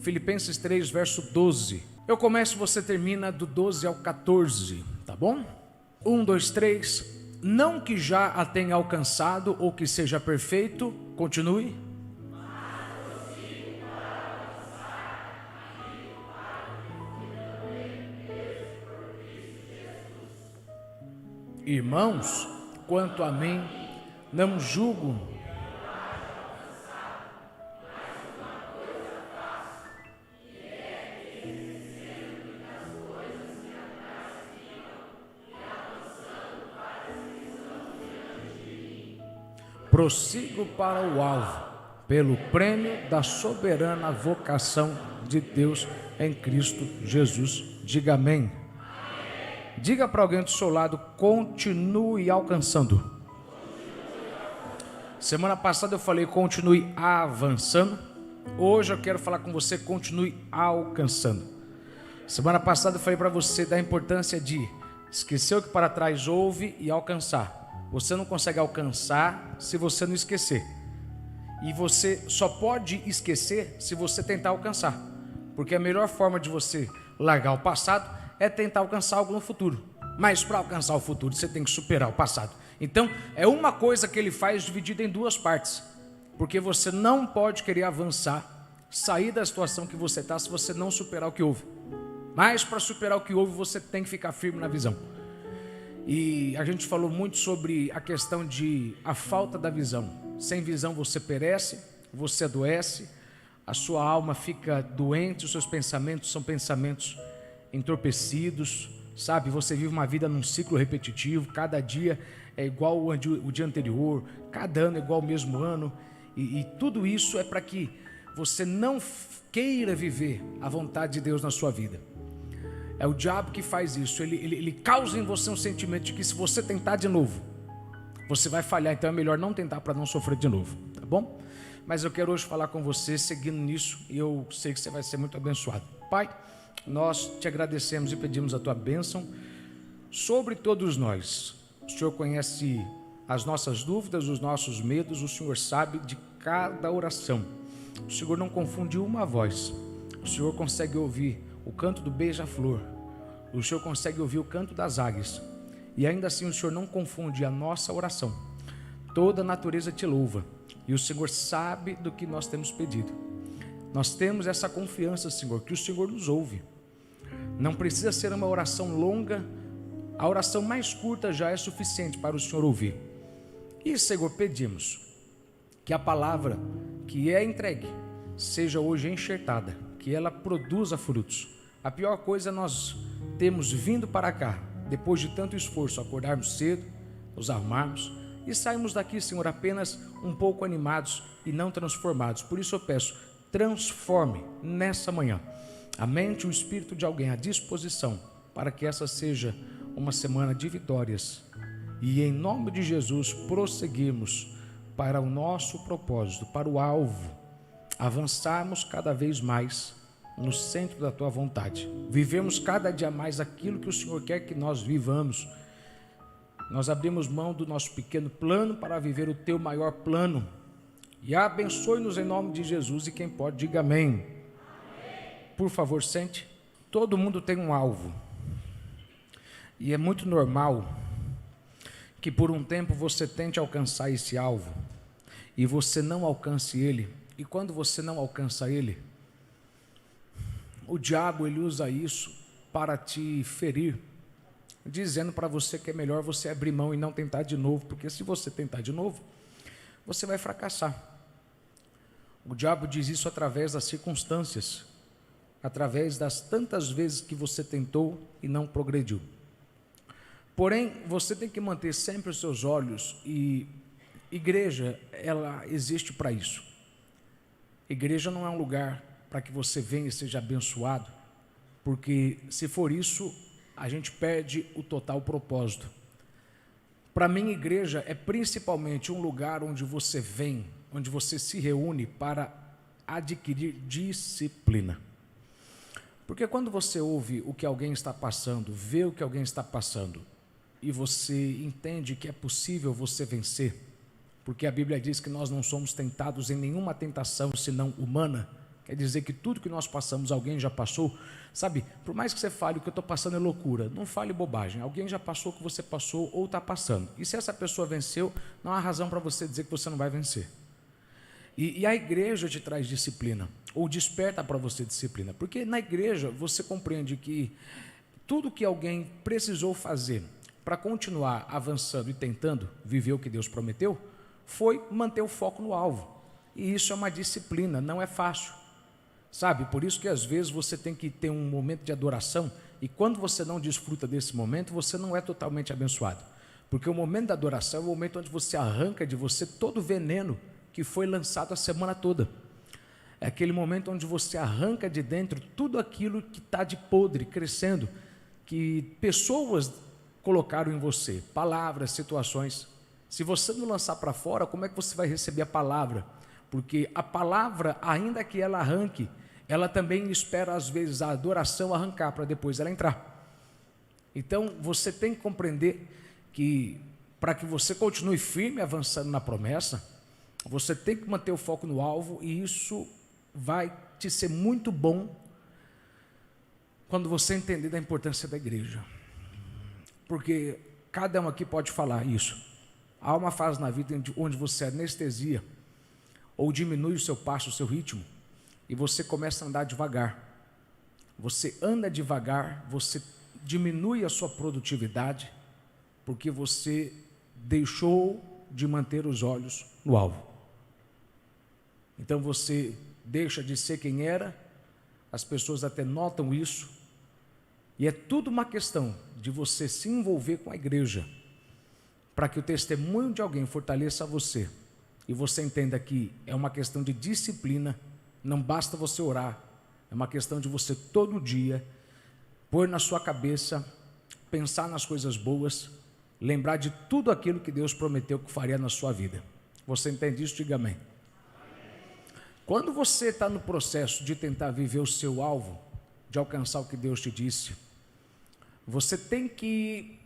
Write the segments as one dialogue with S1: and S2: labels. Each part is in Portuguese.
S1: Filipenses 3, verso 12. Eu começo e você termina do 12 ao 14, tá bom? 1, 2, 3. Não que já a tenha alcançado ou que seja perfeito, continue. Irmãos, quanto a mim, não julgo. Prossigo para o alvo, pelo prêmio da soberana vocação de Deus em Cristo Jesus. Diga amém. Diga para alguém do seu lado: continue alcançando. Semana passada eu falei continue avançando. Hoje eu quero falar com você: continue alcançando. Semana passada eu falei para você da importância de esquecer o que para trás houve e alcançar. Você não consegue alcançar se você não esquecer. E você só pode esquecer se você tentar alcançar. Porque a melhor forma de você largar o passado é tentar alcançar algo no futuro. Mas para alcançar o futuro você tem que superar o passado. Então é uma coisa que ele faz dividida em duas partes. Porque você não pode querer avançar, sair da situação que você está se você não superar o que houve. Mas para superar o que houve você tem que ficar firme na visão. E a gente falou muito sobre a questão de a falta da visão. Sem visão você perece, você adoece, a sua alma fica doente, os seus pensamentos são pensamentos entorpecidos, sabe? Você vive uma vida num ciclo repetitivo, cada dia é igual o dia anterior, cada ano é igual ao mesmo ano, e tudo isso é para que você não queira viver a vontade de Deus na sua vida. É o diabo que faz isso, ele causa em você um sentimento de que se você tentar de novo, você vai falhar, então é melhor não tentar para não sofrer de novo, tá bom? Mas eu quero hoje falar com você, seguindo nisso, e eu sei que você vai ser muito abençoado. Pai, nós te agradecemos e pedimos a tua bênção sobre todos nós. O Senhor conhece as nossas dúvidas, os nossos medos, o Senhor sabe de cada oração. O Senhor não confunde uma voz, o Senhor consegue ouvir o canto do beija-flor, o Senhor consegue ouvir o canto das águias, e ainda assim o Senhor não confunde a nossa oração. Toda a natureza te louva, e o Senhor sabe do que nós temos pedido. Nós temos essa confiança, Senhor, que o Senhor nos ouve. Não precisa ser uma oração longa, a oração mais curta já é suficiente para o Senhor ouvir. E, Senhor, pedimos que a palavra que é entregue seja hoje enxertada, que ela produza frutos. A pior coisa é nós termos vindo para cá, depois de tanto esforço, acordarmos cedo, nos arrumarmos e sairmos daqui, Senhor, apenas um pouco animados e não transformados. Por isso eu peço, transforme nessa manhã a mente e o espírito de alguém à disposição, para que essa seja uma semana de vitórias. E em nome de Jesus, prosseguirmos para o nosso propósito, para o alvo, avançarmos cada vez mais no centro da tua vontade, vivemos cada dia mais aquilo que o Senhor quer que nós vivamos. Nós abrimos mão do nosso pequeno plano para viver o teu maior plano, e abençoe-nos em nome de Jesus, e quem pode diga amém. Amém. Por favor, sente. Todo mundo tem um alvo, e é muito normal que por um tempo você tente alcançar esse alvo e você não alcance ele. E quando você não alcança ele, o diabo ele usa isso para te ferir, dizendo para você que é melhor você abrir mão e não tentar de novo, porque se você tentar de novo, você vai fracassar. O diabo diz isso através das circunstâncias, através das tantas vezes que você tentou e não progrediu. Porém, você tem que manter sempre os seus olhos, e igreja, ela existe para isso. Igreja não é um lugar para que você venha e seja abençoado, porque se for isso, a gente perde o total propósito. Para mim, igreja é principalmente um lugar onde você vem, onde você se reúne para adquirir disciplina. Porque quando você ouve o que alguém está passando, vê o que alguém está passando, e você entende que é possível você vencer, porque a Bíblia diz que nós não somos tentados em nenhuma tentação senão humana, quer dizer que tudo que nós passamos, alguém já passou, sabe? Por mais que você fale o que eu estou passando é loucura, não fale bobagem, alguém já passou o que você passou ou está passando. E se essa pessoa venceu, não há razão para você dizer que você não vai vencer. E a igreja te traz disciplina, ou desperta para você disciplina, porque na igreja você compreende que tudo que alguém precisou fazer para continuar avançando e tentando viver o que Deus prometeu, foi manter o foco no alvo. E isso é uma disciplina, não é fácil. Sabe, por isso que às vezes você tem que ter um momento de adoração, e quando você não desfruta desse momento, você não é totalmente abençoado. Porque o momento da adoração é o momento onde você arranca de você todo o veneno que foi lançado a semana toda. É aquele momento onde você arranca de dentro tudo aquilo que está de podre, crescendo, que pessoas colocaram em você, palavras, situações. Se você não lançar para fora, como é que você vai receber a palavra? Porque a palavra, ainda que ela arranque, ela também espera às vezes a adoração arrancar para depois ela entrar. Então você tem que compreender que para que você continue firme avançando na promessa, você tem que manter o foco no alvo, e isso vai te ser muito bom quando você entender da importância da igreja. Porque cada um aqui pode falar isso. Há uma fase na vida onde você anestesia ou diminui o seu passo, o seu ritmo, e você começa a andar devagar. Você anda devagar, você diminui a sua produtividade, porque você deixou de manter os olhos no alvo. Então você deixa de ser quem era, as pessoas até notam isso, e é tudo uma questão de você se envolver com a igreja, para que o testemunho de alguém fortaleça você, e você entenda que é uma questão de disciplina, não basta você orar, é uma questão de você todo dia pôr na sua cabeça, pensar nas coisas boas, lembrar de tudo aquilo que Deus prometeu que faria na sua vida. Você entende isso? Diga amém. Quando você está no processo de tentar viver o seu alvo, de alcançar o que Deus te disse, você tem que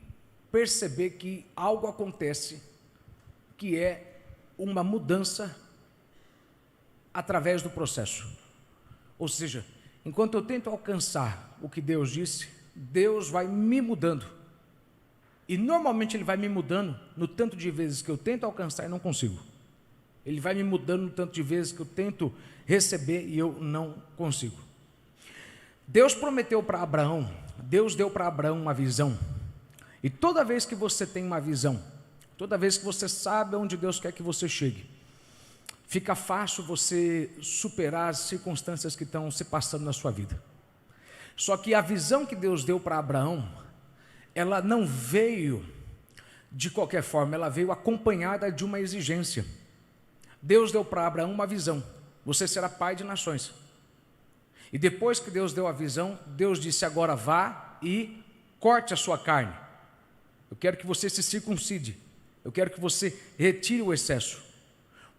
S1: perceber que algo acontece, que é uma mudança através do processo. Ou seja, enquanto eu tento alcançar o que Deus disse, Deus vai me mudando. E normalmente Ele vai me mudando no tanto de vezes que eu tento alcançar e não consigo. Ele vai me mudando no tanto de vezes que eu tento receber e eu não consigo. Deus prometeu para Abraão, Deus deu para Abraão uma visão. E toda vez que você tem uma visão, toda vez que você sabe onde Deus quer que você chegue, fica fácil você superar as circunstâncias que estão se passando na sua vida. Só que a visão que Deus deu para Abraão, ela não veio de qualquer forma, ela veio acompanhada de uma exigência. Deus deu para Abraão uma visão: você será pai de nações. E depois que Deus deu a visão, Deus disse: agora vá e corte a sua carne. Eu quero que você se circuncide, eu quero que você retire o excesso,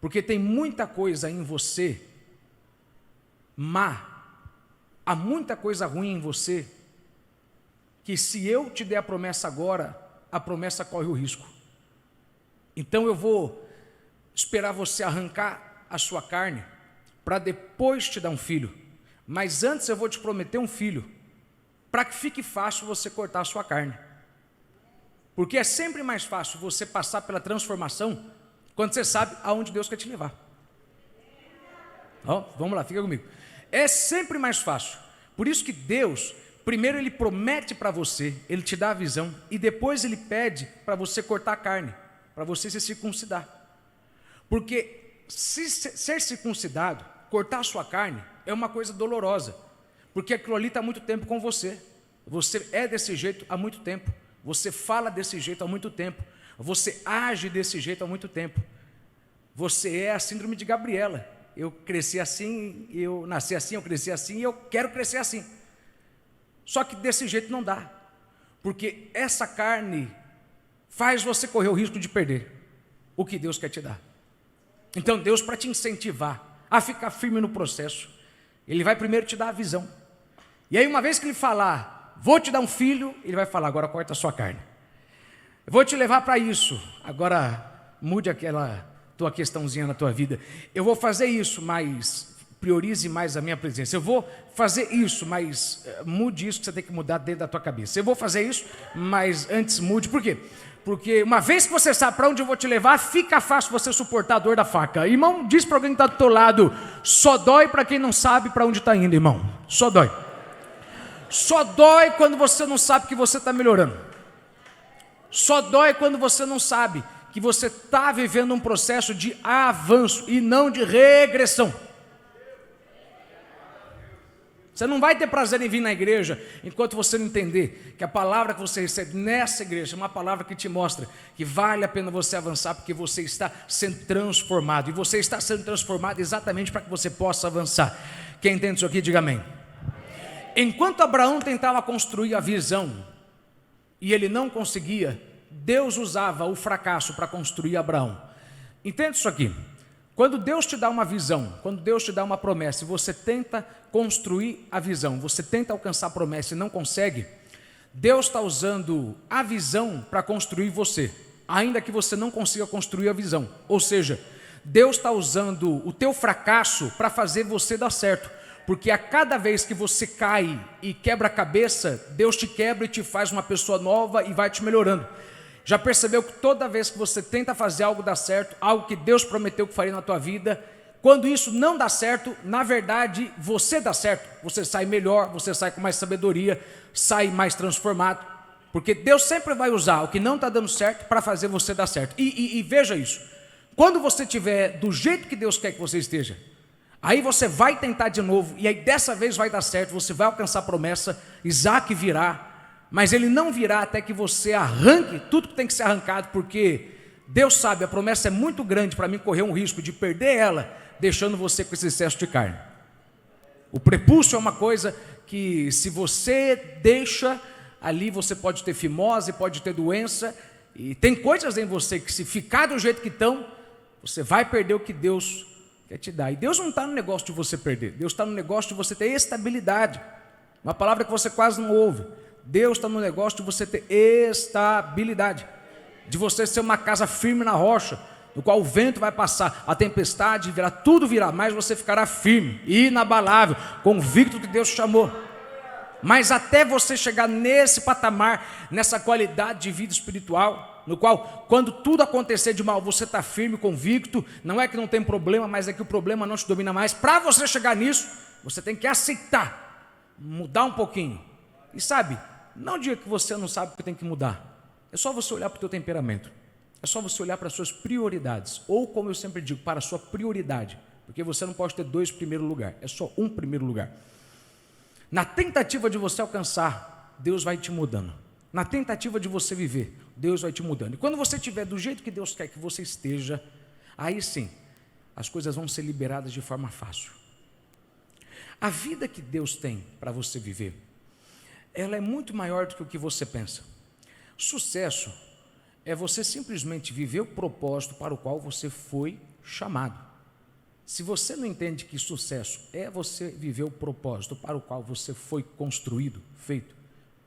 S1: porque tem muita coisa em você má, há muita coisa ruim em você, que se eu te der a promessa agora, a promessa corre o risco. Então eu vou esperar você arrancar a sua carne, para depois te dar um filho, mas antes eu vou te prometer um filho, para que fique fácil você cortar a sua carne. Porque é sempre mais fácil você passar pela transformação quando você sabe aonde Deus quer te levar. Vamos lá, fica comigo. É sempre mais fácil. Por isso que Deus, primeiro Ele promete para você, Ele te dá a visão, e depois Ele pede para você cortar a carne, para você se circuncidar. Porque ser circuncidado, cortar a sua carne, é uma coisa dolorosa, porque aquilo ali está há muito tempo com você. Você é desse jeito há muito tempo. Você fala desse jeito há muito tempo. Você age desse jeito há muito tempo. Você é a síndrome de Gabriela. Eu cresci assim, eu nasci assim, eu cresci assim e eu quero crescer assim. Só que desse jeito não dá. Porque essa carne faz você correr o risco de perder o que Deus quer te dar. Então Deus, para te incentivar a ficar firme no processo, Ele vai primeiro te dar a visão. E aí, uma vez que Ele falar, vou te dar um filho, Ele vai falar: agora corta a sua carne. Eu vou te levar para isso, agora mude aquela tua questãozinha na tua vida. Eu vou fazer isso, mas priorize mais a minha presença. Eu vou fazer isso, mas mude isso que você tem que mudar dentro da tua cabeça. Eu vou fazer isso, mas antes mude. Por quê? Porque uma vez que você sabe para onde eu vou te levar, fica fácil você suportar a dor da faca. Irmão, diz para alguém que está do teu lado, só dói para quem não sabe para onde está indo, irmão. Só dói. Só dói quando você não sabe que você está melhorando. Só dói quando você não sabe que você está vivendo um processo de avanço e não de regressão. Você não vai ter prazer em vir na igreja enquanto você não entender que a palavra que você recebe nessa igreja é uma palavra que te mostra que vale a pena você avançar porque você está sendo transformado. E você está sendo transformado exatamente para que você possa avançar. Quem entende isso aqui, diga amém. Enquanto Abraão tentava construir a visão e ele não conseguia, Deus usava o fracasso para construir Abraão. Entende isso aqui? Quando Deus te dá uma visão, quando Deus te dá uma promessa e você tenta construir a visão, você tenta alcançar a promessa e não consegue, Deus está usando a visão para construir você, ainda que você não consiga construir a visão. Ou seja, Deus está usando o teu fracasso para fazer você dar certo, porque a cada vez que você cai e quebra a cabeça, Deus te quebra e te faz uma pessoa nova e vai te melhorando. Já percebeu que toda vez que você tenta fazer algo dar certo, algo que Deus prometeu que faria na tua vida, quando isso não dá certo, na verdade você dá certo, você sai melhor, você sai com mais sabedoria, sai mais transformado, porque Deus sempre vai usar o que não está dando certo para fazer você dar certo. E veja isso, quando você estiver do jeito que Deus quer que você esteja, aí você vai tentar de novo, e aí dessa vez vai dar certo, você vai alcançar a promessa, Isaac virá, mas ele não virá até que você arranque tudo que tem que ser arrancado, porque Deus sabe, a promessa é muito grande para mim correr um risco de perder ela, deixando você com esse excesso de carne. O prepúcio é uma coisa que se você deixa ali, você pode ter fimose, pode ter doença, e tem coisas em você que se ficar do jeito que estão, você vai perder o que Deus quer te dar. E Deus não está no negócio de você perder, Deus está no negócio de você ter estabilidade, uma palavra que você quase não ouve. Deus está no negócio de você ter estabilidade, de você ser uma casa firme na rocha, no qual o vento vai passar, a tempestade virá, tudo virá, mas você ficará firme, inabalável, convicto que Deus te chamou. Mas até você chegar nesse patamar, nessa qualidade de vida espiritual, no qual quando tudo acontecer de mal, você está firme, convicto, não é que não tem problema, mas é que o problema não te domina mais. Para você chegar nisso, você tem que aceitar, mudar um pouquinho. E sabe, não diga que você não sabe o que tem que mudar. É só você olhar para o teu temperamento. É só você olhar para as suas prioridades. Ou, como eu sempre digo, para a sua prioridade. Porque você não pode ter dois primeiros lugares. É só um primeiro lugar. Na tentativa de você alcançar, Deus vai te mudando. Na tentativa de você viver, Deus vai te mudando. E quando você estiver do jeito que Deus quer que você esteja, aí sim, as coisas vão ser liberadas de forma fácil. A vida que Deus tem para você viver, ela é muito maior do que o que você pensa. Sucesso é você simplesmente viver o propósito para o qual você foi chamado. Se você não entende que sucesso é você viver o propósito para o qual você foi construído, feito,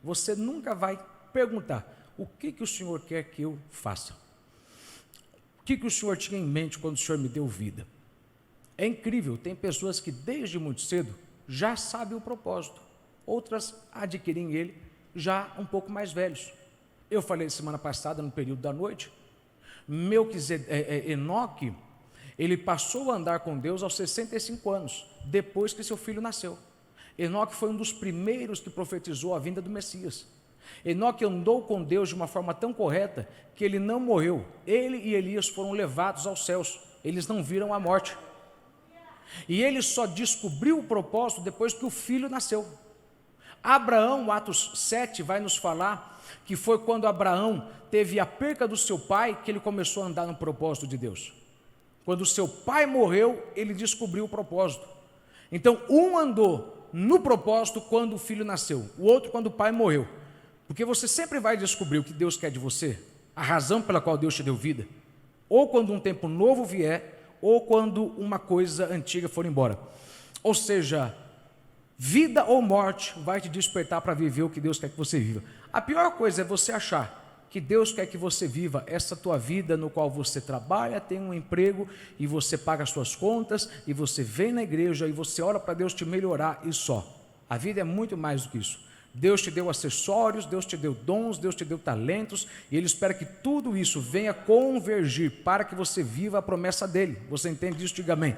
S1: você nunca vai perguntar: o que o Senhor quer que eu faça? O que o Senhor tinha em mente quando o Senhor me deu vida? É incrível, tem pessoas que desde muito cedo já sabem o propósito. Outras adquirem ele já um pouco mais velhos. Eu falei semana passada, no período da noite, Enoque, ele passou a andar com Deus aos 65 anos, depois que seu filho nasceu. Enoque foi um dos primeiros que profetizou a vinda do Messias. Enoque andou com Deus de uma forma tão correta que ele não morreu. Ele e Elias foram levados aos céus, eles não viram a morte. E ele só descobriu o propósito depois que o filho nasceu. Abraão, Atos 7, vai nos falar que foi quando Abraão teve a perca do seu pai que ele começou a andar no propósito de Deus. Quando o seu pai morreu, ele descobriu o propósito. Então, um andou no propósito quando o filho nasceu, o outro quando o pai morreu. Porque você sempre vai descobrir o que Deus quer de você, a razão pela qual Deus te deu vida, ou quando um tempo novo vier, ou quando uma coisa antiga for embora. Ou seja, vida ou morte vai te despertar para viver o que Deus quer que você viva. A pior coisa é você achar que Deus quer que você viva essa tua vida no qual você trabalha, tem um emprego e você paga as suas contas e você vem na igreja e você ora para Deus te melhorar e só. A vida é muito mais do que isso. Deus te deu acessórios, Deus te deu dons, Deus te deu talentos e Ele espera que tudo isso venha convergir para que você viva a promessa dEle. Você entende isso? Diga amém.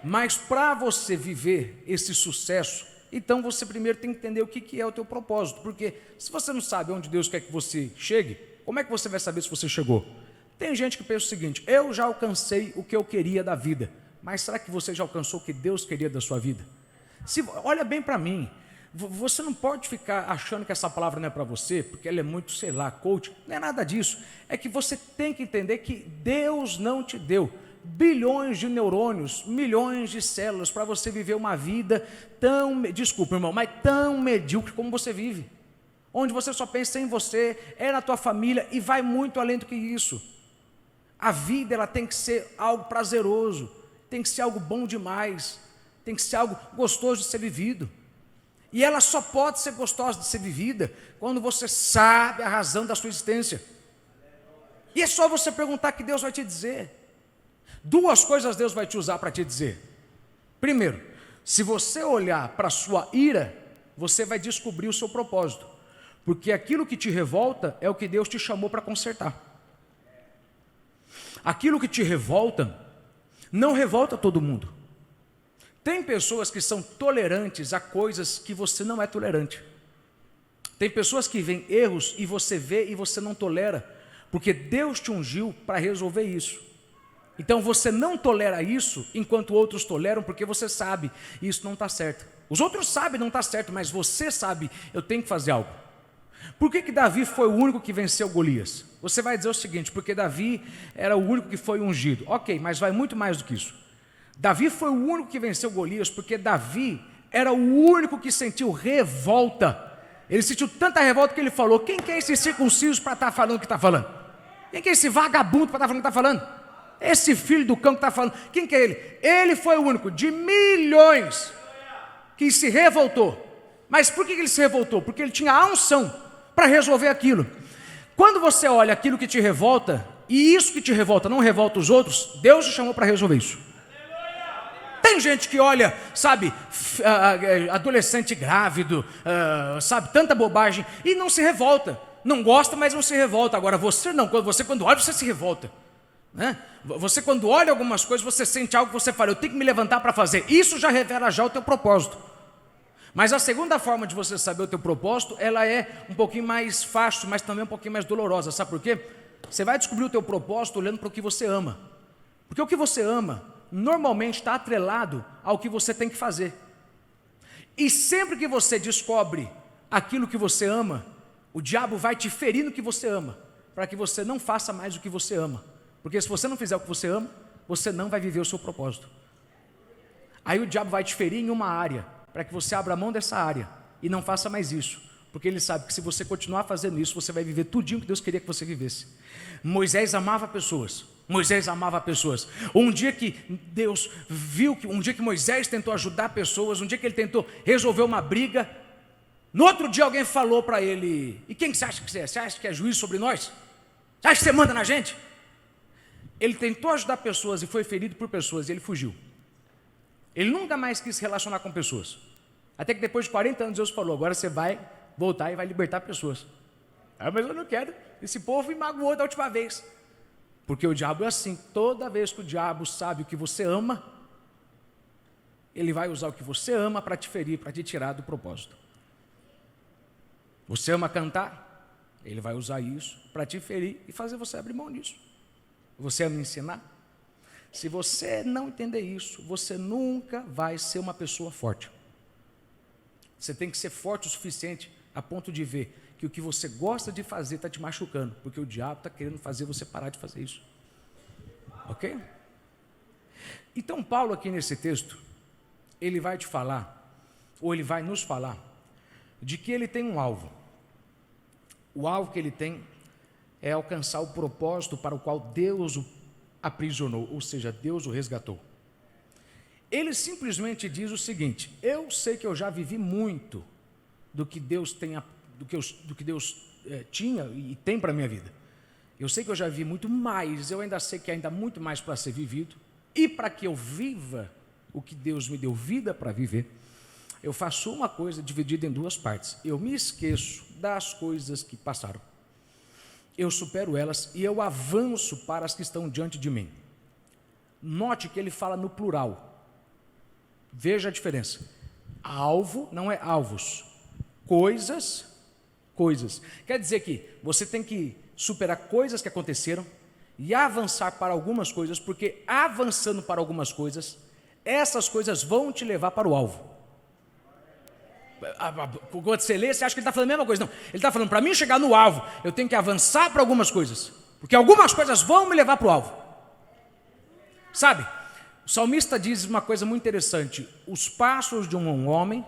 S1: Mas para você viver esse sucesso, então você primeiro tem que entender o que é o teu propósito, porque se você não sabe onde Deus quer que você chegue, como é que você vai saber se você chegou? Tem gente que pensa o seguinte: eu já alcancei o que eu queria da vida, mas será que você já alcançou o que Deus queria da sua vida? Olha bem para mim, você não pode ficar achando que essa palavra não é para você, porque ela é muito, sei lá, coach, não é nada disso, é que você tem que entender que Deus não te deu bilhões de neurônios, milhões de células para você viver uma vida tão, desculpa irmão, mas tão medíocre como você vive, onde você só pensa em você, é na tua família e vai muito além do que isso. A vida ela tem que ser algo prazeroso, tem que ser algo bom demais, tem que ser algo gostoso de ser vivido. E ela só pode ser gostosa de ser vivida quando você sabe a razão da sua existência. E é só você perguntar que Deus vai te dizer. Duas coisas Deus vai te usar para te dizer. Primeiro, se você olhar para a sua ira, você vai descobrir o seu propósito. Porque aquilo que te revolta é o que Deus te chamou para consertar. Aquilo que te revolta, não revolta todo mundo. Tem pessoas que são tolerantes a coisas que você não é tolerante. Tem pessoas que veem erros e você vê e você não tolera, porque Deus te ungiu para resolver isso. Então você não tolera isso, enquanto outros toleram, porque você sabe, isso não está certo. Os outros sabem, não está certo, mas você sabe, eu tenho que fazer algo. Por que Davi foi o único que venceu Golias? Você vai dizer o seguinte: porque Davi era o único que foi ungido. Ok, mas vai muito mais do que isso. Davi foi o único que venceu Golias, porque Davi era o único que sentiu revolta. Ele sentiu tanta revolta que ele falou: quem que é esse circunciso para estar falando o que está falando? Quem que é esse vagabundo para estar falando o que está falando? Esse filho do cão que está falando, quem que é ele? Ele foi o único de milhões que se revoltou. Mas por que ele se revoltou? Porque ele tinha a unção para resolver aquilo. Quando você olha aquilo que te revolta, e isso que te revolta não revolta os outros, Deus te chamou para resolver isso. Tem gente que olha, sabe, adolescente grávido, sabe, tanta bobagem, e não se revolta. Não gosta, mas não se revolta. Agora você não, você quando olha, você se revolta. Né? Você quando olha algumas coisas, você sente algo que você fala: eu tenho que me levantar para fazer. Isso já revela já o teu propósito. Mas a segunda forma de você saber o teu propósito, ela é um pouquinho mais fácil, mas também um pouquinho mais dolorosa. Sabe por quê? Você vai descobrir o teu propósito olhando para o que você ama. Porque o que você ama, normalmente está atrelado ao que você tem que fazer. E sempre que você descobre aquilo que você ama, o diabo vai te ferir no que você ama, para que você não faça mais o que você ama. Porque se você não fizer o que você ama, você não vai viver o seu propósito. Aí o diabo vai te ferir em uma área, para que você abra mão dessa área e não faça mais isso. Porque ele sabe que se você continuar fazendo isso, você vai viver tudinho que Deus queria que você vivesse. Moisés amava pessoas. Moisés amava pessoas. Um dia que Deus viu, um dia que Moisés tentou ajudar pessoas, um dia que ele tentou resolver uma briga, no outro dia alguém falou para ele: e quem que você acha que você é? Você acha que é juiz sobre nós? Você acha que você manda na gente? Ele tentou ajudar pessoas e foi ferido por pessoas e ele fugiu. Ele nunca mais quis se relacionar com pessoas. Até que depois de 40 anos Deus falou: agora você vai voltar e vai libertar pessoas. Mas eu não quero, esse povo me magoou da última vez. Porque o diabo é assim: toda vez que o diabo sabe o que você ama, ele vai usar o que você ama para te ferir, para te tirar do propósito. Você ama cantar? Ele vai usar isso para te ferir e fazer você abrir mão disso. Você ama ensinar? Se você não entender isso, você nunca vai ser uma pessoa forte. Você tem que ser forte o suficiente a ponto de ver que o que você gosta de fazer está te machucando, porque o diabo está querendo fazer você parar de fazer isso. Ok? Então Paulo aqui nesse texto, ele vai te falar, ou ele vai nos falar, de que ele tem um alvo. O alvo que ele tem é alcançar o propósito para o qual Deus o aprisionou, ou seja, Deus o resgatou. Ele simplesmente diz o seguinte: eu sei que eu já vivi muito do que Deus tinha e tem para a minha vida. Eu sei que eu já vi muito mais, eu ainda sei que ainda há muito mais para ser vivido, e para que eu viva o que Deus me deu vida para viver, eu faço uma coisa dividida em duas partes. Eu me esqueço das coisas que passaram, eu supero elas e eu avanço para as que estão diante de mim. Note que ele fala no plural. Veja a diferença. Alvo não é alvos. Coisas. Quer dizer que você tem que superar coisas que aconteceram e avançar para algumas coisas, porque avançando para algumas coisas, essas coisas vão te levar para o alvo. Quando você lê, você acha que ele está falando a mesma coisa. Não, ele está falando, para mim chegar no alvo, eu tenho que avançar para algumas coisas, porque algumas coisas vão me levar para o alvo. Sabe, o salmista diz uma coisa muito interessante: os passos de um homem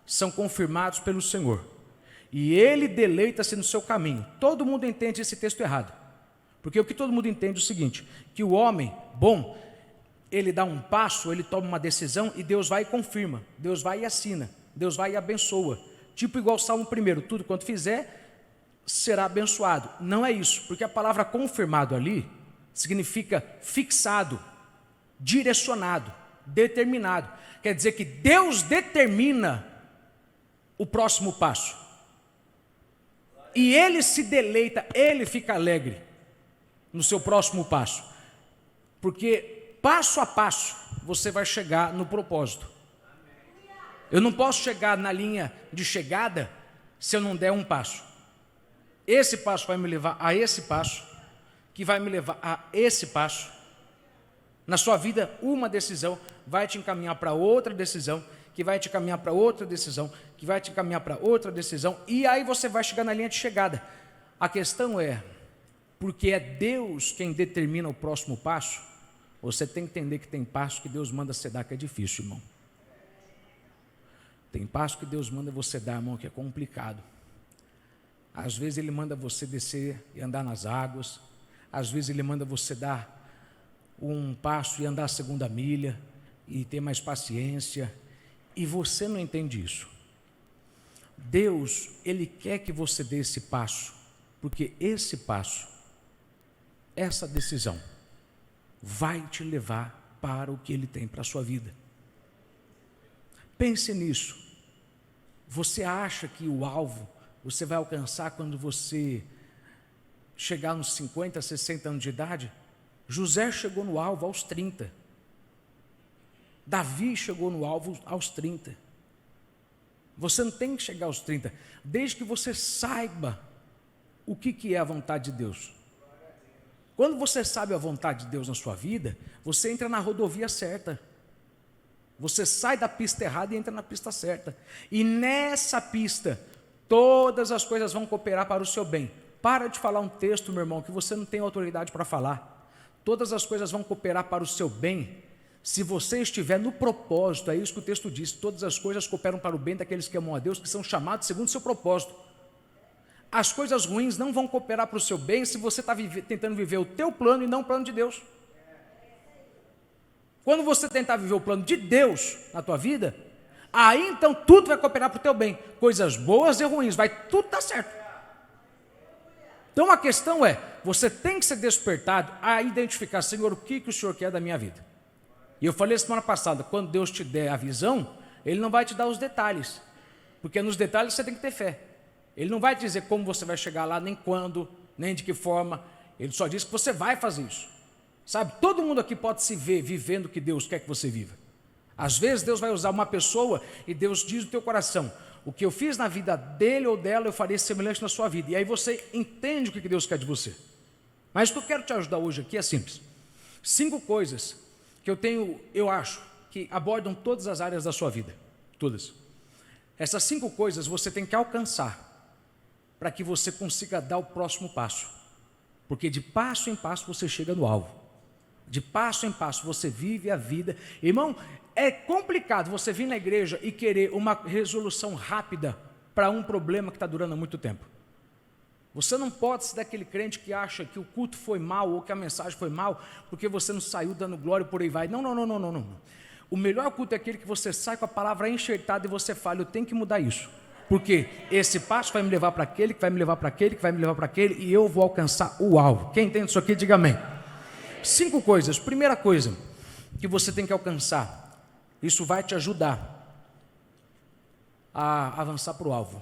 S1: são confirmados pelo Senhor, e ele deleita-se no seu caminho. Todo mundo entende esse texto errado, porque o que todo mundo entende é o seguinte, que o homem bom, ele dá um passo, ele toma uma decisão, e Deus vai e confirma, Deus vai e assina, Deus vai e abençoa, tipo igual o Salmo 1, tudo quanto fizer, será abençoado. Não é isso, porque a palavra confirmado ali, significa fixado, direcionado, determinado, quer dizer que Deus determina o próximo passo, e Ele se deleita, Ele fica alegre no seu próximo passo, porque passo a passo você vai chegar no propósito. Eu não posso chegar na linha de chegada se eu não der um passo. Esse passo vai me levar a esse passo, que vai me levar a esse passo. Na sua vida, uma decisão vai te encaminhar para outra decisão, que vai te encaminhar para outra decisão, que vai te encaminhar para outra decisão, e aí você vai chegar na linha de chegada. A questão é, porque é Deus quem determina o próximo passo, você tem que entender que tem passo que Deus manda você dar que é difícil, irmão. Tem passo que Deus manda você dar, irmão, que é complicado. Às vezes Ele manda você descer e andar nas águas, às vezes Ele manda você dar um passo e andar a segunda milha, e ter mais paciência, e você não entende isso. Deus, Ele quer que você dê esse passo, porque esse passo, essa decisão, vai te levar para o que Ele tem para a sua vida. Pense nisso. Você acha que o alvo você vai alcançar quando você chegar nos 50, 60 anos de idade? José chegou no alvo aos 30. Davi chegou no alvo aos 30. Você não tem que chegar aos 30, desde que você saiba o que é a vontade de Deus. Quando você sabe a vontade de Deus na sua vida, você entra na rodovia certa. Você sai da pista errada e entra na pista certa. E nessa pista, todas as coisas vão cooperar para o seu bem. Para de falar um texto, meu irmão, que você não tem autoridade para falar. Todas as coisas vão cooperar para o seu bem, se você estiver no propósito. É isso que o texto diz: todas as coisas cooperam para o bem daqueles que amam a Deus, que são chamados segundo o seu propósito. As coisas ruins não vão cooperar para o seu bem se você está tentando viver o teu plano e não o plano de Deus. Quando você tentar viver o plano de Deus na tua vida, aí então tudo vai cooperar para o teu bem, coisas boas e ruins, vai tudo dar certo. Então a questão é, você tem que ser despertado a identificar: Senhor, o que o Senhor quer da minha vida? E eu falei semana passada, quando Deus te der a visão, Ele não vai te dar os detalhes, porque nos detalhes você tem que ter fé. Ele não vai te dizer como você vai chegar lá, nem quando, nem de que forma. Ele só diz que você vai fazer isso. Sabe, todo mundo aqui pode se ver vivendo o que Deus quer que você viva. Às vezes Deus vai usar uma pessoa e Deus diz no teu coração: o que eu fiz na vida dele ou dela, eu farei semelhante na sua vida. E aí você entende o que Deus quer de você. Mas o que eu quero te ajudar hoje aqui é simples. 5 coisas que eu acho, que abordam todas as áreas da sua vida. Todas. Essas 5 coisas você tem que alcançar para que você consiga dar o próximo passo. Porque de passo em passo você chega no alvo. De passo em passo você vive a vida. Irmão, é complicado você vir na igreja e querer uma resolução rápida para um problema que está durando há muito tempo. Você não pode ser daquele crente que acha que o culto foi mal ou que a mensagem foi mal porque você não saiu dando glória e por aí vai. Não. O melhor culto é aquele que você sai com a palavra enxertada e você fala: eu tenho que mudar isso. Porque esse passo vai me levar para aquele, que vai me levar para aquele, que vai me levar para aquele, e eu vou alcançar o alvo. Quem entende isso aqui, diga amém. 5 coisas. Primeira coisa que você tem que alcançar, isso vai te ajudar a avançar para o alvo.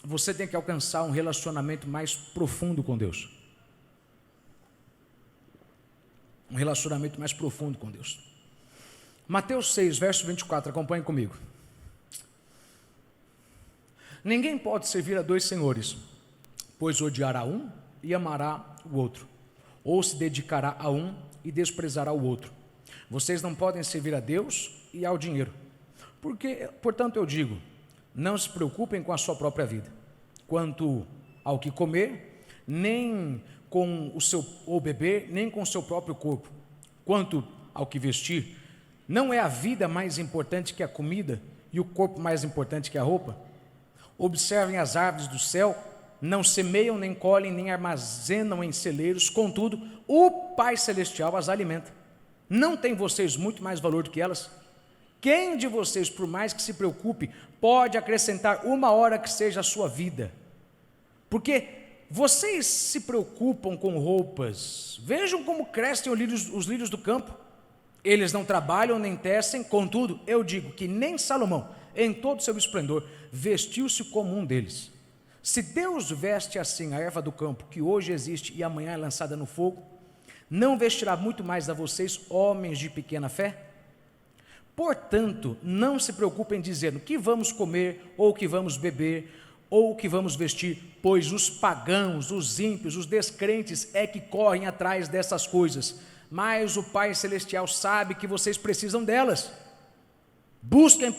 S1: Você tem que alcançar um relacionamento mais profundo com Deus. Um relacionamento mais profundo com Deus. Mateus 6, verso 24, acompanhe comigo. Ninguém pode servir a 2 senhores, pois odiará um e amará o outro, ou se dedicará a um e desprezará o outro. Vocês não podem servir a Deus e ao dinheiro. Portanto, eu digo, não se preocupem com a sua própria vida, quanto ao que comer, nem com o seu ou beber, nem com o seu próprio corpo. Quanto ao que vestir, não é a vida mais importante que a comida e o corpo mais importante que a roupa? Observem as árvores do céu, não semeiam, nem colhem, nem armazenam em celeiros, contudo, o Pai Celestial as alimenta. Não tem vocês muito mais valor do que elas? Quem de vocês, por mais que se preocupe, pode acrescentar uma hora que seja a sua vida? Porque vocês se preocupam com roupas, vejam como crescem os lírios do campo. Eles não trabalham nem tecem, contudo, eu digo que nem Salomão, em todo o seu esplendor, vestiu-se como um deles. Se Deus veste assim a erva do campo, que hoje existe e amanhã é lançada no fogo, não vestirá muito mais a vocês, homens de pequena fé? Portanto, não se preocupem dizendo que vamos comer, ou que vamos beber, ou que vamos vestir, pois os pagãos, os ímpios, os descrentes é que correm atrás dessas coisas, mas o Pai Celestial sabe que vocês precisam delas. Busquem,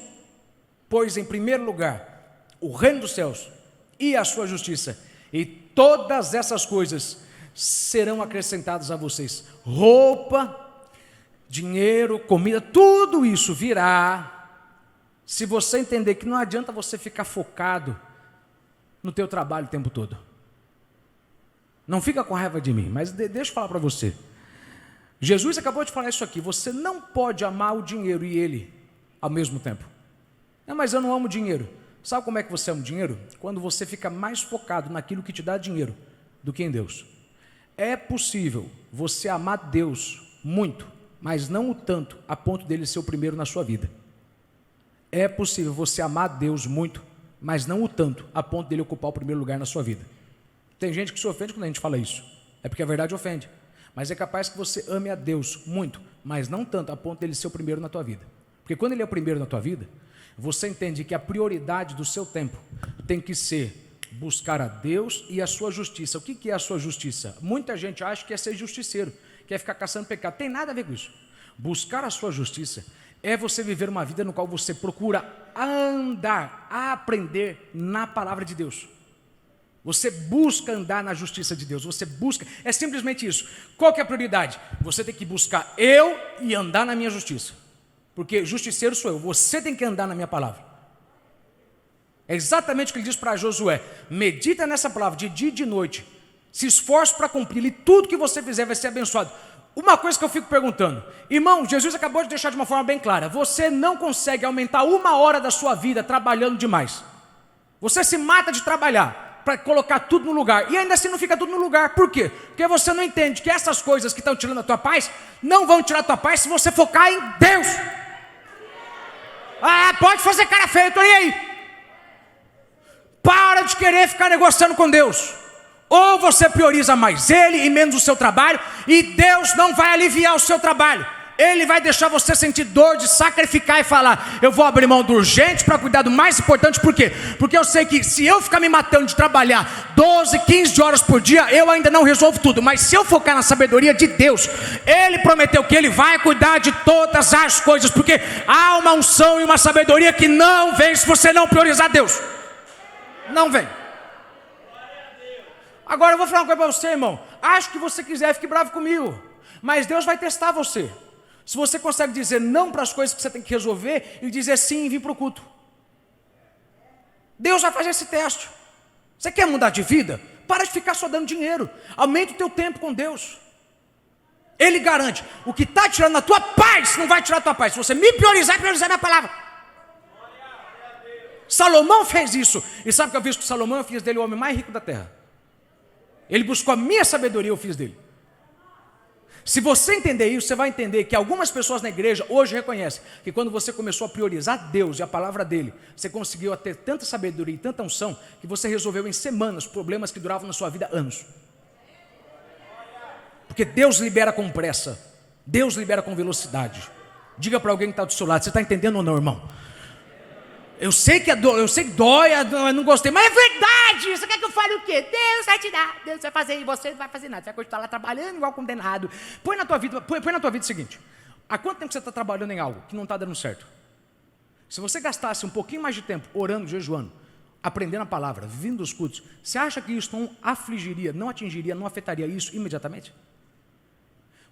S1: pois, em primeiro lugar, o reino dos céus e a sua justiça, e todas essas coisas serão acrescentadas a vocês. Roupa, dinheiro, comida, tudo isso virá, se você entender que não adianta você ficar focado no teu trabalho o tempo todo. Não fica com raiva de mim, mas deixa eu falar para você. Jesus acabou de falar isso aqui, você não pode amar o dinheiro e ele ao mesmo tempo. Não, mas eu não amo dinheiro. Sabe como é que você ama o dinheiro? Quando você fica mais focado naquilo que te dá dinheiro do que em Deus. É possível você amar Deus muito, mas não o tanto a ponto dele ser o primeiro na sua vida. É possível você amar Deus muito, mas não o tanto a ponto dele ocupar o primeiro lugar na sua vida. Tem gente que se ofende quando a gente fala isso, é porque a verdade ofende. Mas é capaz que você ame a Deus muito, mas não tanto a ponto dele ser o primeiro na tua vida. Porque quando ele é o primeiro na tua vida, você entende que a prioridade do seu tempo tem que ser buscar a Deus e a sua justiça. O que é a sua justiça? Muita gente acha que é ser justiceiro, que é ficar caçando pecado. Tem nada a ver com isso. Buscar a sua justiça é você viver uma vida no qual você procura andar, aprender na palavra de Deus. Você busca andar na justiça de Deus, você busca, é simplesmente isso. Qual que é a prioridade? Você tem que buscar eu e andar na minha justiça, porque justiceiro sou eu, você tem que andar na minha palavra. É exatamente o que ele diz para Josué: medita nessa palavra de dia e de noite, se esforce para cumprir, e tudo que você fizer vai ser abençoado. Uma coisa que eu fico perguntando, irmão, Jesus acabou de deixar de uma forma bem clara, você não consegue aumentar 1 hora da sua vida trabalhando demais. Você se mata de trabalhar para colocar tudo no lugar, e ainda assim não fica tudo no lugar. Por quê? Porque você não entende que essas coisas que estão tirando a tua paz, não vão tirar a tua paz se você focar em Deus. Ah, pode fazer cara feia, estou nem aí. Para de querer ficar negociando com Deus. Ou você prioriza mais Ele e menos o seu trabalho, e Deus não vai aliviar o seu trabalho. Ele vai deixar você sentir dor de sacrificar e falar: eu vou abrir mão do urgente para cuidar do mais importante. Por quê? Porque eu sei que se eu ficar me matando de trabalhar 12, 15 horas por dia, eu ainda não resolvo tudo. Mas se eu focar na sabedoria de Deus, Ele prometeu que Ele vai cuidar de todas as coisas. Porque há uma unção e uma sabedoria que não vem se você não priorizar Deus. Não vem. Agora eu vou falar uma coisa para você, irmão. Acho que você quiser, fique bravo comigo, mas Deus vai testar você. Se você consegue dizer não para as coisas que você tem que resolver e dizer sim e vir para o culto, Deus vai fazer esse teste. Você quer mudar de vida? Para de ficar só dando dinheiro. Aumenta o teu tempo com Deus. Ele garante, o que está tirando a tua paz não vai tirar a tua paz. Se você me priorizar minha palavra. Salomão fez isso. E sabe o que eu fiz com Salomão? Eu fiz dele o homem mais rico da terra. Ele buscou a minha sabedoria, eu fiz dele. Se você entender isso, você vai entender que algumas pessoas na igreja hoje reconhecem que quando você começou a priorizar Deus e a palavra dele, você conseguiu ter tanta sabedoria e tanta unção que você resolveu em semanas problemas que duravam na sua vida anos. Porque Deus libera com pressa, Deus libera com velocidade. Diga para alguém que está do seu lado, você está entendendo ou não, irmão? Eu sei que dói, eu não gostei, mas é verdade. Você quer que eu fale o quê? Deus vai te dar, Deus vai fazer e você não vai fazer nada. Você vai continuar lá trabalhando igual condenado. Põe na tua vida o seguinte: há quanto tempo você está trabalhando em algo que não está dando certo? Se você gastasse um pouquinho mais de tempo orando, jejuando, aprendendo a palavra, vivendo os cultos, você acha que isso não afligiria, não atingiria, não afetaria isso imediatamente?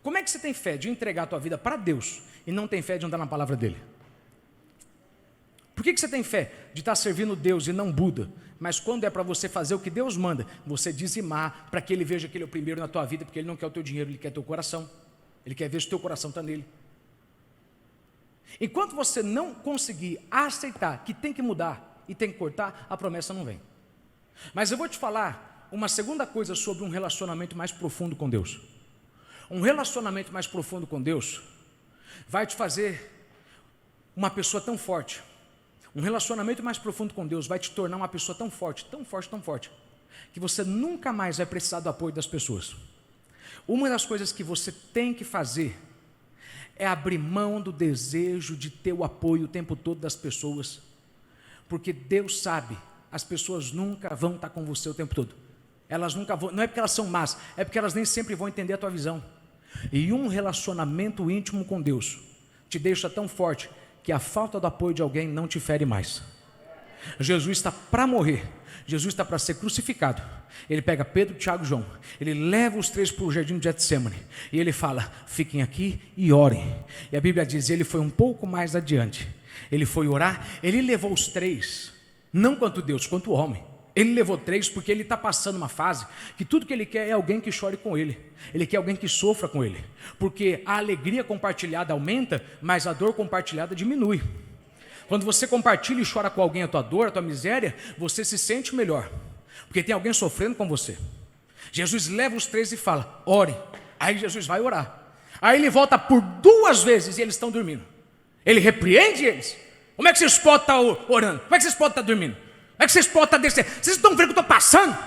S1: Como é que você tem fé de entregar a tua vida para Deus e não tem fé de andar na palavra dele? Por que você tem fé de estar servindo Deus e não Buda? Mas quando é para você fazer o que Deus manda, você dizimar para que Ele veja que Ele é o primeiro na tua vida, porque Ele não quer o teu dinheiro, Ele quer teu coração. Ele quer ver se o teu coração está nele. Enquanto você não conseguir aceitar que tem que mudar e tem que cortar, a promessa não vem. Mas eu vou te falar uma segunda coisa sobre um relacionamento mais profundo com Deus. Um relacionamento mais profundo com Deus vai te fazer uma pessoa tão forte. Um relacionamento mais profundo com Deus vai te tornar uma pessoa tão forte, tão forte, tão forte, que você nunca mais vai precisar do apoio das pessoas. Uma das coisas que você tem que fazer é abrir mão do desejo de ter o apoio o tempo todo das pessoas, porque Deus sabe, as pessoas nunca vão estar com você o tempo todo. Elas nunca vão, não é porque elas são más, é porque elas nem sempre vão entender a tua visão. E um relacionamento íntimo com Deus te deixa tão forte que a falta do apoio de alguém não te fere mais. Jesus está para morrer, Jesus está para ser crucificado. Ele pega Pedro, Tiago e João, ele leva os três para o jardim de Getsemane e ele fala: fiquem aqui e orem. E a Bíblia diz, ele foi um pouco mais adiante, ele foi orar, ele levou os três, não quanto Deus, quanto homem. Ele levou três porque ele está passando uma fase que tudo que ele quer é alguém que chore com ele. Ele quer alguém que sofra com ele. Porque a alegria compartilhada aumenta, mas a dor compartilhada diminui. Quando você compartilha e chora com alguém a tua dor, a tua miséria, você se sente melhor. Porque tem alguém sofrendo com você. Jesus leva os três e fala: ore. Aí Jesus vai orar. Aí ele volta por 2 vezes e eles estão dormindo. Ele repreende eles. Como é que vocês podem estar orando? Como é que vocês podem estar dormindo? Como é que vocês podem estar descendo? Vocês estão vendo o que eu estou passando?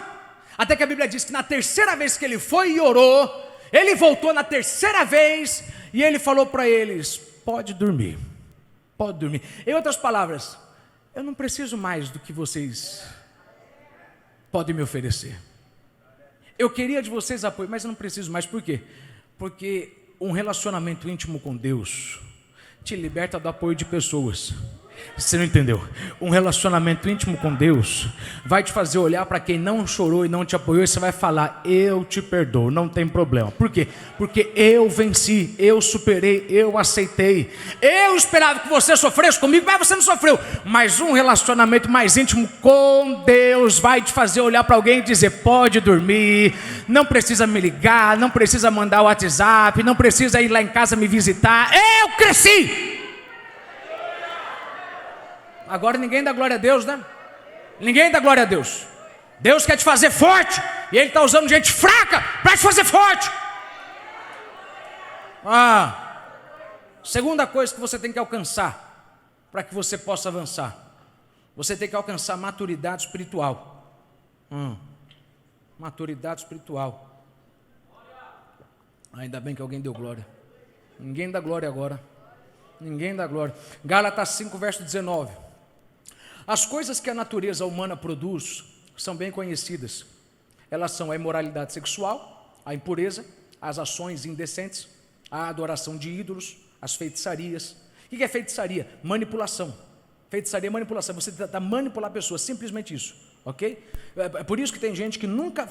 S1: Até que a Bíblia diz que na terceira vez que ele foi e orou, ele voltou na terceira vez e ele falou para eles: pode dormir, pode dormir. Em outras palavras, eu não preciso mais do que vocês podem me oferecer. Eu queria de vocês apoio, mas eu não preciso mais. Por quê? Porque um relacionamento íntimo com Deus te liberta do apoio de pessoas. Você não entendeu? Um relacionamento íntimo com Deus vai te fazer olhar para quem não chorou e não te apoiou e você vai falar: eu te perdoo, não tem problema. Por quê? Porque eu venci, eu superei, eu aceitei. Eu esperava que você sofresse comigo, mas você não sofreu. Mas um relacionamento mais íntimo com Deus vai te fazer olhar para alguém e dizer: pode dormir, não precisa me ligar, não precisa mandar o WhatsApp, não precisa ir lá em casa me visitar. Eu cresci. Agora ninguém dá glória a Deus, né? Ninguém dá glória a Deus. Deus quer te fazer forte e Ele está usando gente fraca para te fazer forte. Segunda coisa que você tem que alcançar para que você possa avançar: você tem que alcançar maturidade espiritual. Maturidade espiritual. Ainda bem que alguém deu glória. Ninguém dá glória agora. Ninguém dá glória. Gálatas 5, verso 19. As coisas que a natureza humana produz são bem conhecidas. Elas são a imoralidade sexual, a impureza, as ações indecentes, a adoração de ídolos, as feitiçarias. O que é feitiçaria? Manipulação. Feitiçaria é manipulação. Você tenta manipular a pessoa, simplesmente isso, ok? É por isso que tem gente que nunca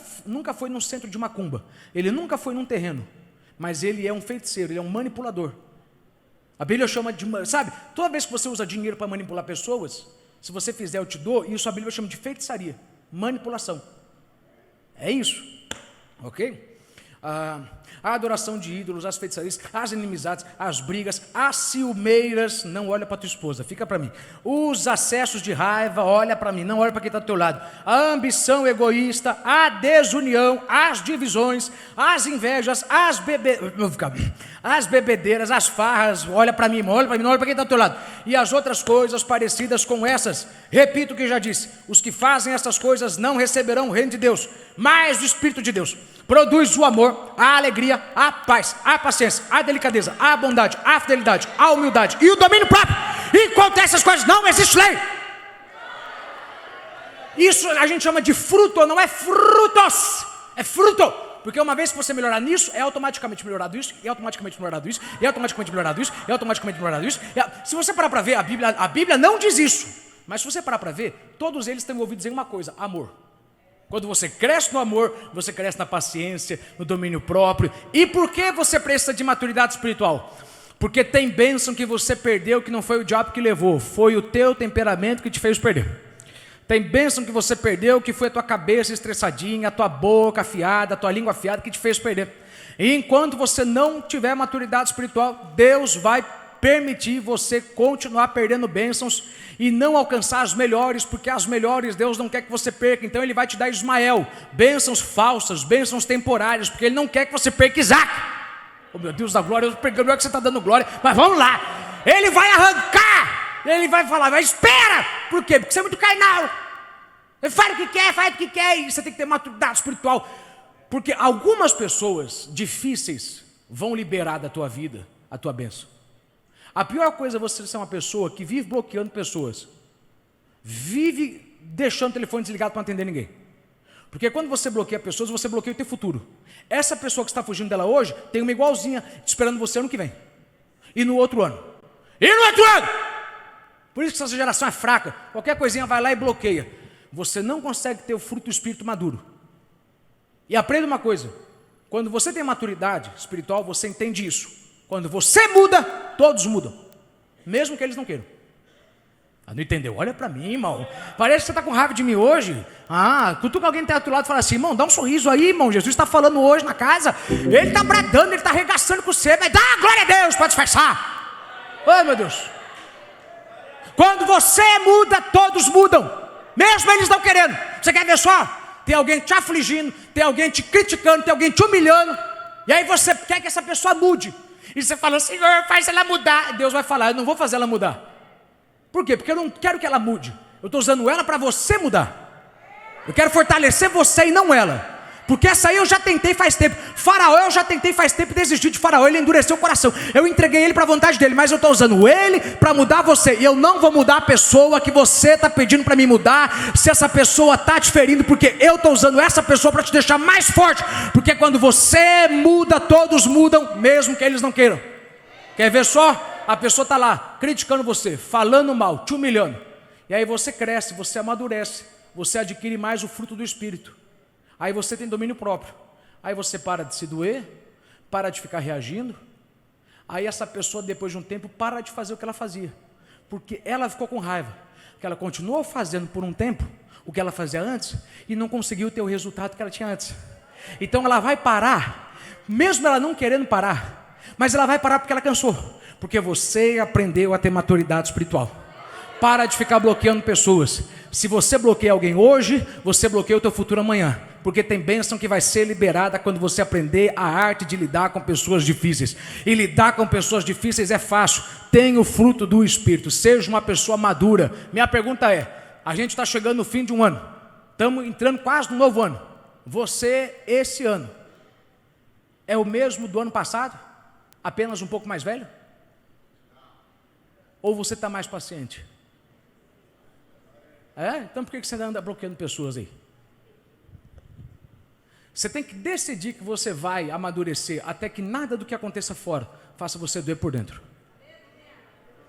S1: foi num centro de macumba. Ele nunca foi num terreno, mas ele é um feiticeiro, ele é um manipulador. A Bíblia chama de, sabe, toda vez que você usa dinheiro para manipular pessoas, se você fizer eu te dou, isso a Bíblia chama de feitiçaria, manipulação. É isso, ok? a adoração de ídolos, as feitiçarias, as inimizades, as brigas, as ciumeiras. Não olha para tua esposa, fica para mim. Os acessos de raiva, olha para mim, não olha para quem está do teu lado. A ambição egoísta, a desunião, as divisões, as invejas, as bebedeiras, as farras. Olha para mim, irmão, olha para mim, não olha para quem está do teu lado. E as outras coisas parecidas com essas. Repito o que já disse: os que fazem essas coisas não receberão o reino de Deus, mas o Espírito de Deus produz o amor, a alegria, a paz, a paciência, a delicadeza, a bondade, a fidelidade, a humildade e o domínio próprio. Enquanto essas coisas não existe lei. Isso a gente chama de fruto, não é frutos, é fruto. Porque uma vez que você melhorar nisso, é automaticamente melhorado isso, e automaticamente melhorado isso, e automaticamente melhorado isso, e automaticamente melhorado isso. Se você parar para ver, a Bíblia não diz isso. Mas se você parar para ver, todos eles estão envolvidos em uma coisa: amor. Quando você cresce no amor, você cresce na paciência, no domínio próprio. E por que você precisa de maturidade espiritual? Porque tem bênção que você perdeu, que não foi o diabo que levou, foi o teu temperamento que te fez perder. Tem bênção que você perdeu, que foi a tua cabeça estressadinha, a tua boca afiada, a tua língua afiada, que te fez perder. E enquanto você não tiver maturidade espiritual, Deus vai permitir você continuar perdendo bênçãos e não alcançar as melhores, porque as melhores Deus não quer que você perca. Então Ele vai te dar Ismael, bênçãos falsas, bênçãos temporárias, porque Ele não quer que você perca Isaac. Oh meu Deus da glória, eu pregando é que você está dando glória, mas vamos lá. Ele vai arrancar, Ele vai falar, mas espera. Por quê? Porque você é muito carnal. Ele faz o que quer, e você tem que ter maturidade espiritual. Porque algumas pessoas difíceis vão liberar da tua vida a tua bênção. A pior coisa é você ser uma pessoa que vive bloqueando pessoas, vive deixando o telefone desligado para não atender ninguém. Porque quando você bloqueia pessoas, você bloqueia o teu futuro. Essa pessoa que está fugindo dela hoje, tem uma igualzinha esperando você ano que vem. E no outro ano. E no outro ano! Por isso que essa geração é fraca. Qualquer coisinha vai lá e bloqueia. Você não consegue ter o fruto do Espírito maduro. E aprenda uma coisa: quando você tem maturidade espiritual, você entende isso. Quando você muda, todos mudam, mesmo que eles não queiram. Não entendeu? Olha para mim, irmão. Parece que você está com raiva de mim hoje. Cutuca alguém que está do outro lado e fala assim: irmão, dá um sorriso aí, irmão. Jesus está falando hoje na casa. Ele está bradando, ele está arregaçando com você. Mas dá glória a Deus para disfarçar. Oh, meu Deus. Quando você muda, todos mudam, mesmo eles não querendo. Você quer ver só? Tem alguém te afligindo, tem alguém te criticando, tem alguém te humilhando. E aí você quer que essa pessoa mude. E você fala: Senhor, faz ela mudar. Deus vai falar: eu não vou fazer ela mudar. Por quê? Porque eu não quero que ela mude. Eu estou usando ela para você mudar. Eu quero fortalecer você e não ela. Porque essa aí eu já tentei faz tempo. Faraó eu já tentei faz tempo e desisti de Faraó. Ele endureceu o coração. Eu entreguei ele para a vontade dele, mas eu estou usando ele para mudar você. E eu não vou mudar a pessoa que você está pedindo para me mudar, se essa pessoa está te ferindo, porque eu estou usando essa pessoa para te deixar mais forte. Porque quando você muda, todos mudam, mesmo que eles não queiram. Quer ver só? A pessoa está lá criticando você, falando mal, te humilhando. E aí você cresce, você amadurece, você adquire mais o fruto do Espírito. Aí você tem domínio próprio. Aí você para de se doer, para de ficar reagindo. Aí essa pessoa, depois de um tempo, para de fazer o que ela fazia. Porque ela ficou com raiva. Que ela continuou fazendo por um tempo o que ela fazia antes e não conseguiu ter o resultado que ela tinha antes. Então ela vai parar, mesmo ela não querendo parar. Mas ela vai parar porque ela cansou. Porque você aprendeu a ter maturidade espiritual. Para de ficar bloqueando pessoas. Se você bloqueia alguém hoje, você bloqueia o teu futuro amanhã. Porque tem bênção que vai ser liberada quando você aprender a arte de lidar com pessoas difíceis. E lidar com pessoas difíceis é fácil. Tenha o fruto do Espírito. Seja uma pessoa madura. Minha pergunta é: a gente está chegando no fim de um ano. Estamos entrando quase no novo ano. Você, esse ano, é o mesmo do ano passado? Apenas um pouco mais velho? Ou você está mais paciente? Então por que você anda bloqueando pessoas aí? Você tem que decidir que você vai amadurecer até que nada do que aconteça fora faça você doer por dentro.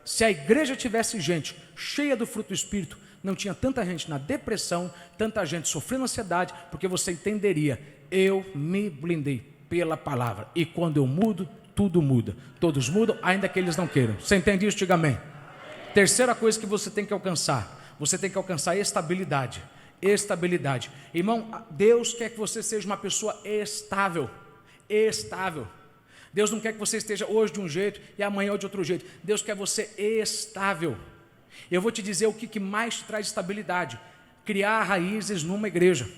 S1: Se a igreja tivesse gente cheia do fruto do Espírito, não tinha tanta gente na depressão, tanta gente sofrendo ansiedade, porque você entenderia: eu me blindei pela palavra, e quando eu mudo, tudo muda. Todos mudam, ainda que eles não queiram. Você entende isso? Diga amém. Terceira coisa que você tem que alcançar: você tem que alcançar estabilidade. Estabilidade. Irmão, Deus quer que você seja uma pessoa estável. estável. Deus não quer que você esteja hoje de um jeito e amanhã de outro jeito. Deus quer você estável. Eu vou te dizer o que mais te traz estabilidade: criar raízes numa igreja.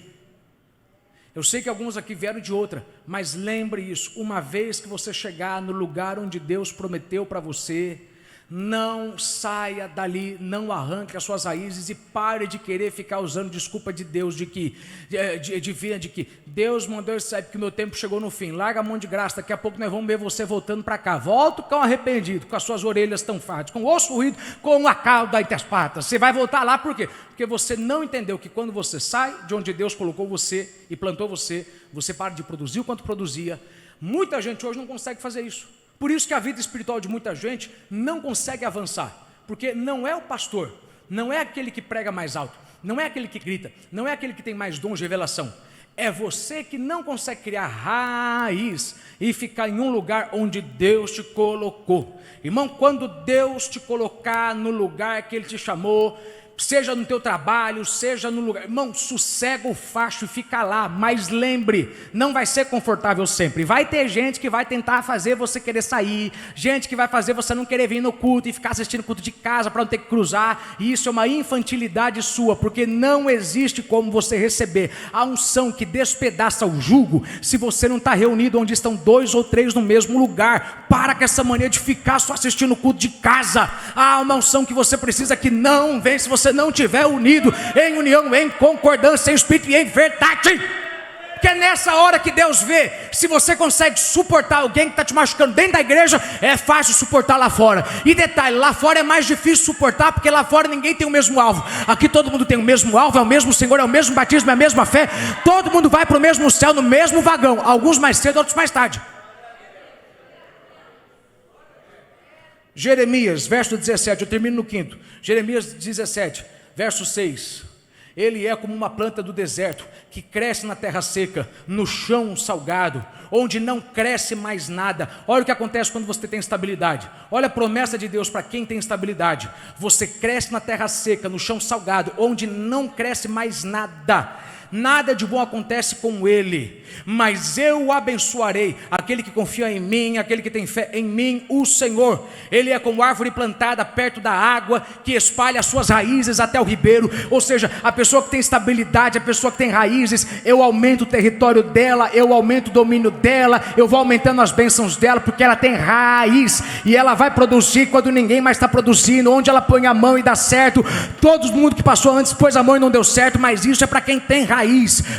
S1: Eu sei que alguns aqui vieram de outra, mas lembre isso: uma vez que você chegar no lugar onde Deus prometeu para você, não saia dali, não arranque as suas raízes e pare de querer ficar usando desculpa de Deus, de que Deus mandou eu sair porque o meu tempo chegou no fim. Larga a mão de graça, daqui a pouco nós vamos ver você voltando para cá. Volta com arrependido, com as suas orelhas tão fartas, com o osso ruído, com a cauda entre as patas. Você vai voltar lá por quê? Porque você não entendeu que quando você sai de onde Deus colocou você e plantou você, você para de produzir o quanto produzia. Muita gente hoje não consegue fazer isso. Por isso que a vida espiritual de muita gente não consegue avançar, porque não é o pastor, não é aquele que prega mais alto, não é aquele que grita, não é aquele que tem mais dom de revelação, é você que não consegue criar raiz e ficar em um lugar onde Deus te colocou. Irmão, quando Deus te colocar no lugar que Ele te chamou, seja no teu trabalho, seja no lugar, irmão, sossega o facho e fica lá, mas lembre, não vai ser confortável sempre, vai ter gente que vai tentar fazer você querer sair, gente que vai fazer você não querer vir no culto e ficar assistindo culto de casa para não ter que cruzar, e isso é uma infantilidade sua, porque não existe como você receber a unção que despedaça o jugo, se você não está reunido onde estão 2 ou 3 no mesmo lugar. Para com essa mania de ficar só assistindo o culto de casa. Há uma unção que você precisa que não vem se você não estiver unido em união, em concordância, em espírito e em verdade. Porque é nessa hora que Deus vê se você consegue suportar alguém que está te machucando dentro da igreja. É fácil suportar lá fora. E detalhe, lá fora é mais difícil suportar, porque lá fora ninguém tem o mesmo alvo. Aqui todo mundo tem o mesmo alvo, é o mesmo Senhor, é o mesmo batismo, é a mesma fé. Todo mundo vai para o mesmo céu, no mesmo vagão. Alguns mais cedo, outros mais tarde. Jeremias, verso 17, eu termino no 5º. Jeremias 17, verso 6. Ele é como uma planta do deserto, que cresce na terra seca, no chão salgado, onde não cresce mais nada. Olha o que acontece quando você tem estabilidade. Olha a promessa de Deus para quem tem estabilidade. Você cresce na terra seca, no chão salgado, onde não cresce mais nada. Nada de bom acontece com ele, mas eu o abençoarei, aquele que confia em mim, aquele que tem fé em mim, o Senhor. Ele é como árvore plantada perto da água, que espalha as suas raízes até o ribeiro. Ou seja, a pessoa que tem estabilidade, a pessoa que tem raízes, eu aumento o território dela, eu aumento o domínio dela, eu vou aumentando as bênçãos dela, porque ela tem raiz, e ela vai produzir quando ninguém mais está produzindo. Onde ela põe a mão e dá certo. Todo mundo que passou antes pôs a mão e não deu certo, mas isso é para quem tem raiz.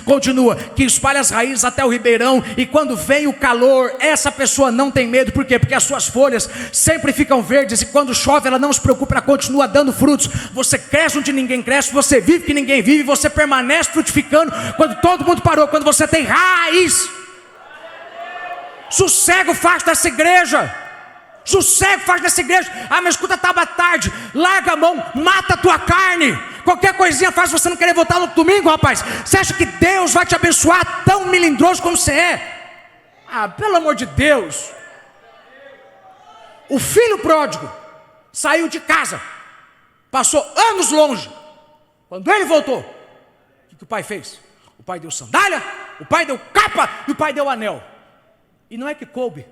S1: Continua, que espalha as raízes até o ribeirão, e quando vem o calor, essa pessoa não tem medo. Por quê? Porque as suas folhas sempre ficam verdes, e quando chove ela não se preocupa, ela continua dando frutos. Você cresce onde ninguém cresce, você vive que ninguém vive, você permanece frutificando quando todo mundo parou, quando você tem raiz. Sossega o facho dessa igreja. Sossega o facho dessa igreja. Ah, mas escuta, estava tarde. Larga a mão, mata a tua carne. Qualquer coisinha faz você não querer voltar no domingo, rapaz. Você acha que Deus vai te abençoar tão melindroso como você é? Ah, pelo amor de Deus. O filho pródigo saiu de casa, passou anos longe. Quando ele voltou, o que o pai fez? O pai deu sandália, o pai deu capa e o pai deu anel. E não é que coube,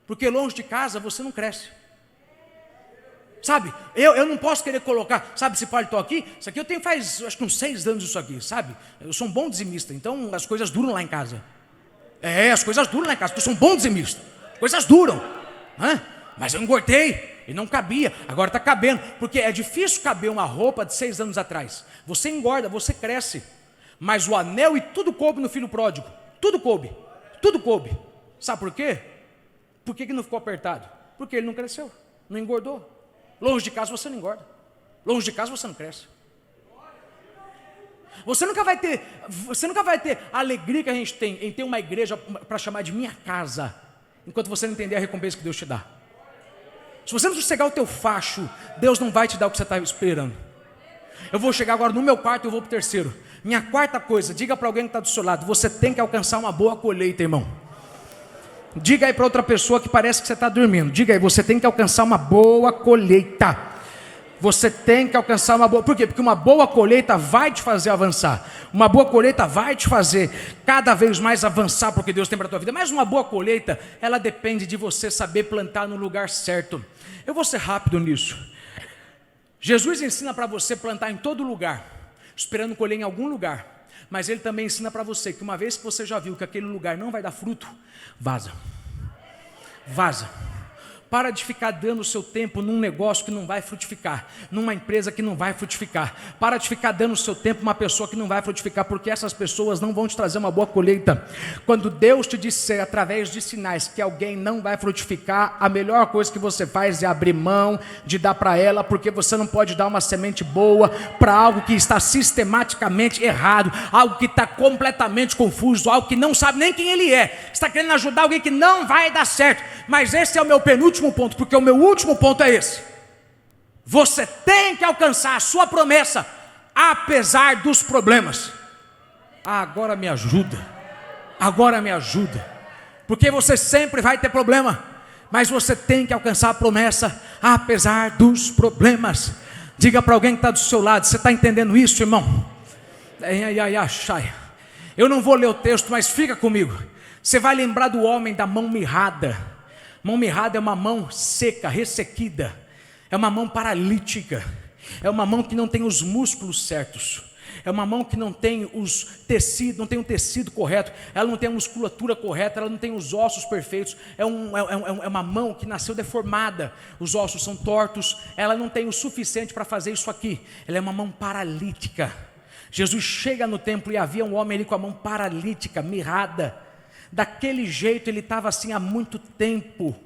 S1: porque longe de casa você não cresce. Sabe, eu não posso querer colocar, sabe, esse paletó aqui, isso aqui eu tenho faz, acho que uns 6 anos isso aqui, sabe? Eu sou um bom dizimista, então as coisas duram lá em casa. As coisas duram lá em casa, porque eu sou um bom dizimista. As coisas duram. Mas eu engordei e não cabia, agora está cabendo, porque é difícil caber uma roupa de 6 anos atrás. Você engorda, você cresce, mas o anel e tudo coube no filho pródigo, tudo coube. Sabe por quê? Por que não ficou apertado? Porque ele não cresceu, não engordou. Longe de casa você não engorda, longe de casa você não cresce. Você nunca vai ter a alegria que a gente tem em ter uma igreja para chamar de minha casa, enquanto você não entender a recompensa que Deus te dá. Se você não sossegar o teu facho, Deus não vai te dar o que você está esperando. Eu vou chegar agora no meu quarto e eu vou para o 3º. Minha quarta coisa, diga para alguém que está do seu lado: você tem que alcançar uma boa colheita, irmão. Diga aí para outra pessoa que parece que você está dormindo. Diga aí, você tem que alcançar uma boa colheita. Você tem que alcançar uma boa... Por quê? Porque uma boa colheita vai te fazer avançar. Uma boa colheita vai te fazer cada vez mais avançar porque Deus tem para a tua vida. Mas uma boa colheita, ela depende de você saber plantar no lugar certo. Eu vou ser rápido nisso. Jesus ensina para você plantar em todo lugar, esperando colher em algum lugar. Mas Ele também ensina para você que uma vez que você já viu que aquele lugar não vai dar fruto, vaza. Vaza. Para de ficar dando o seu tempo num negócio que não vai frutificar, numa empresa que não vai frutificar. Para de ficar dando o seu tempo uma pessoa que não vai frutificar, porque essas pessoas não vão te trazer uma boa colheita. Quando Deus te disser através de sinais que alguém não vai frutificar, a melhor coisa que você faz é abrir mão de dar para ela, porque você não pode dar uma semente boa para algo que está sistematicamente errado, algo que está completamente confuso, algo que não sabe nem quem ele é. Você está querendo ajudar alguém que não vai dar certo. Mas esse é o meu penúltimo ponto, porque o meu último ponto é esse. Você tem que alcançar a sua promessa, apesar dos problemas. Agora me ajuda, porque você sempre vai ter problema, mas você tem que alcançar a promessa, apesar dos problemas. Diga para alguém que está do seu lado, você está entendendo isso, irmão? Eu não vou ler o texto, mas fica comigo. Você vai lembrar do homem da mão mirrada. Mão mirrada é uma mão seca, ressequida, é uma mão paralítica, é uma mão que não tem os músculos certos, é uma mão que não tem os tecidos, não tem o tecido correto, ela não tem a musculatura correta, ela não tem os ossos perfeitos, é uma mão que nasceu deformada, os ossos são tortos, ela não tem o suficiente para fazer isso aqui, ela é uma mão paralítica. Jesus chega no templo e havia um homem ali com a mão paralítica, mirrada. Daquele jeito ele estava assim há muito tempo.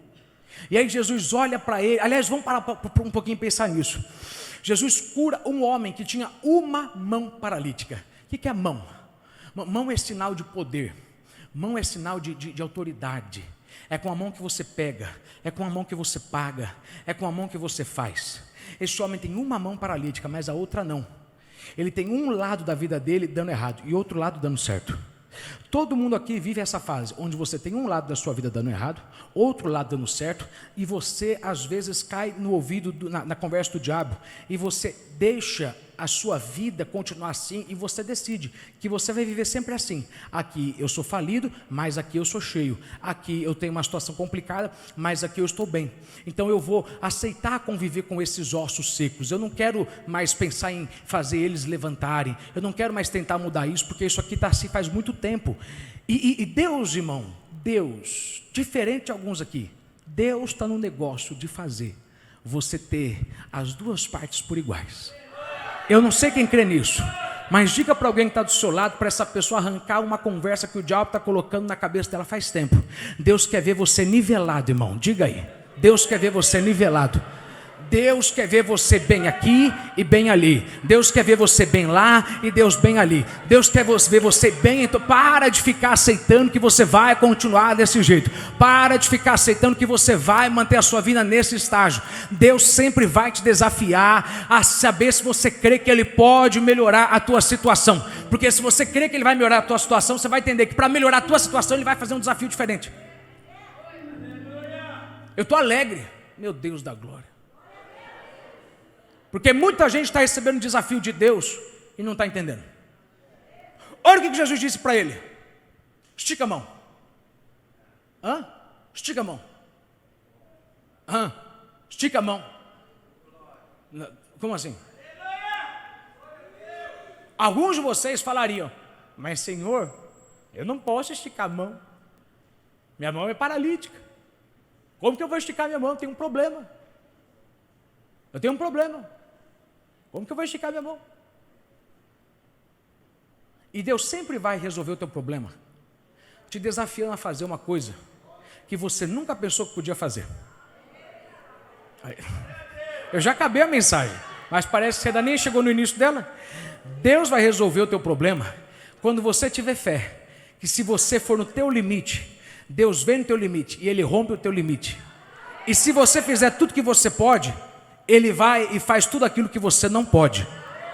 S1: E aí Jesus olha para ele. Aliás, vamos parar um pouquinho e pensar nisso. Jesus cura um homem que tinha uma mão paralítica. O que é mão? Mão é sinal de poder. Mão é sinal de autoridade. É com a mão que você pega, é com a mão que você paga, é com a mão que você faz. Esse homem tem uma mão paralítica, mas a outra não. Ele tem um lado da vida dele dando errado e outro lado dando certo. Todo mundo aqui vive essa fase, onde você tem um lado da sua vida dando errado, outro lado dando certo, e você às vezes cai no ouvido, na conversa do diabo, e você deixa a sua vida continuar assim, e você decide que você vai viver sempre assim. Aqui eu sou falido, mas aqui eu sou cheio. Aqui eu tenho uma situação complicada, mas aqui eu estou bem. Então eu vou aceitar conviver com esses ossos secos. Eu não quero mais pensar em fazer eles levantarem. Eu não quero mais tentar mudar isso, porque isso aqui está assim faz muito tempo. E Deus, irmão, Deus, diferente de alguns aqui, Deus está no negócio de fazer você ter as duas partes por iguais. Eu não sei quem crê nisso, mas diga para alguém que está do seu lado, para essa pessoa arrancar uma conversa que o diabo está colocando na cabeça dela faz tempo. Deus quer ver você nivelado, irmão, diga aí. Deus quer ver você nivelado. Deus quer ver você bem aqui e bem ali. Deus quer ver você bem lá e Deus bem ali. Deus quer ver você bem. Então para de ficar aceitando que você vai continuar desse jeito. Para de ficar aceitando que você vai manter a sua vida nesse estágio. Deus sempre vai te desafiar a saber se você crê que Ele pode melhorar a tua situação. Porque se você crê que Ele vai melhorar a tua situação, você vai entender que para melhorar a tua situação Ele vai fazer um desafio diferente. Eu estou alegre, meu Deus da glória. Porque muita gente está recebendo o desafio de Deus e não está entendendo. Olha o que Jesus disse para ele. Estica a mão. Estica a mão. Estica a mão. Como assim? Alguns de vocês falariam, mas Senhor, eu não posso esticar a mão. Minha mão é paralítica. Como que eu vou esticar minha mão? Eu tenho um problema. Eu tenho um problema. Como que eu vou esticar minha mão? E Deus sempre vai resolver o teu problema, te desafiando a fazer uma coisa que você nunca pensou que podia fazer. Eu já acabei a mensagem, mas parece que você ainda nem chegou no início dela. Deus vai resolver o teu problema quando você tiver fé, que se você for no teu limite, Deus vem no teu limite e Ele rompe o teu limite. E se você fizer tudo que você pode, Ele vai e faz tudo aquilo que você não pode.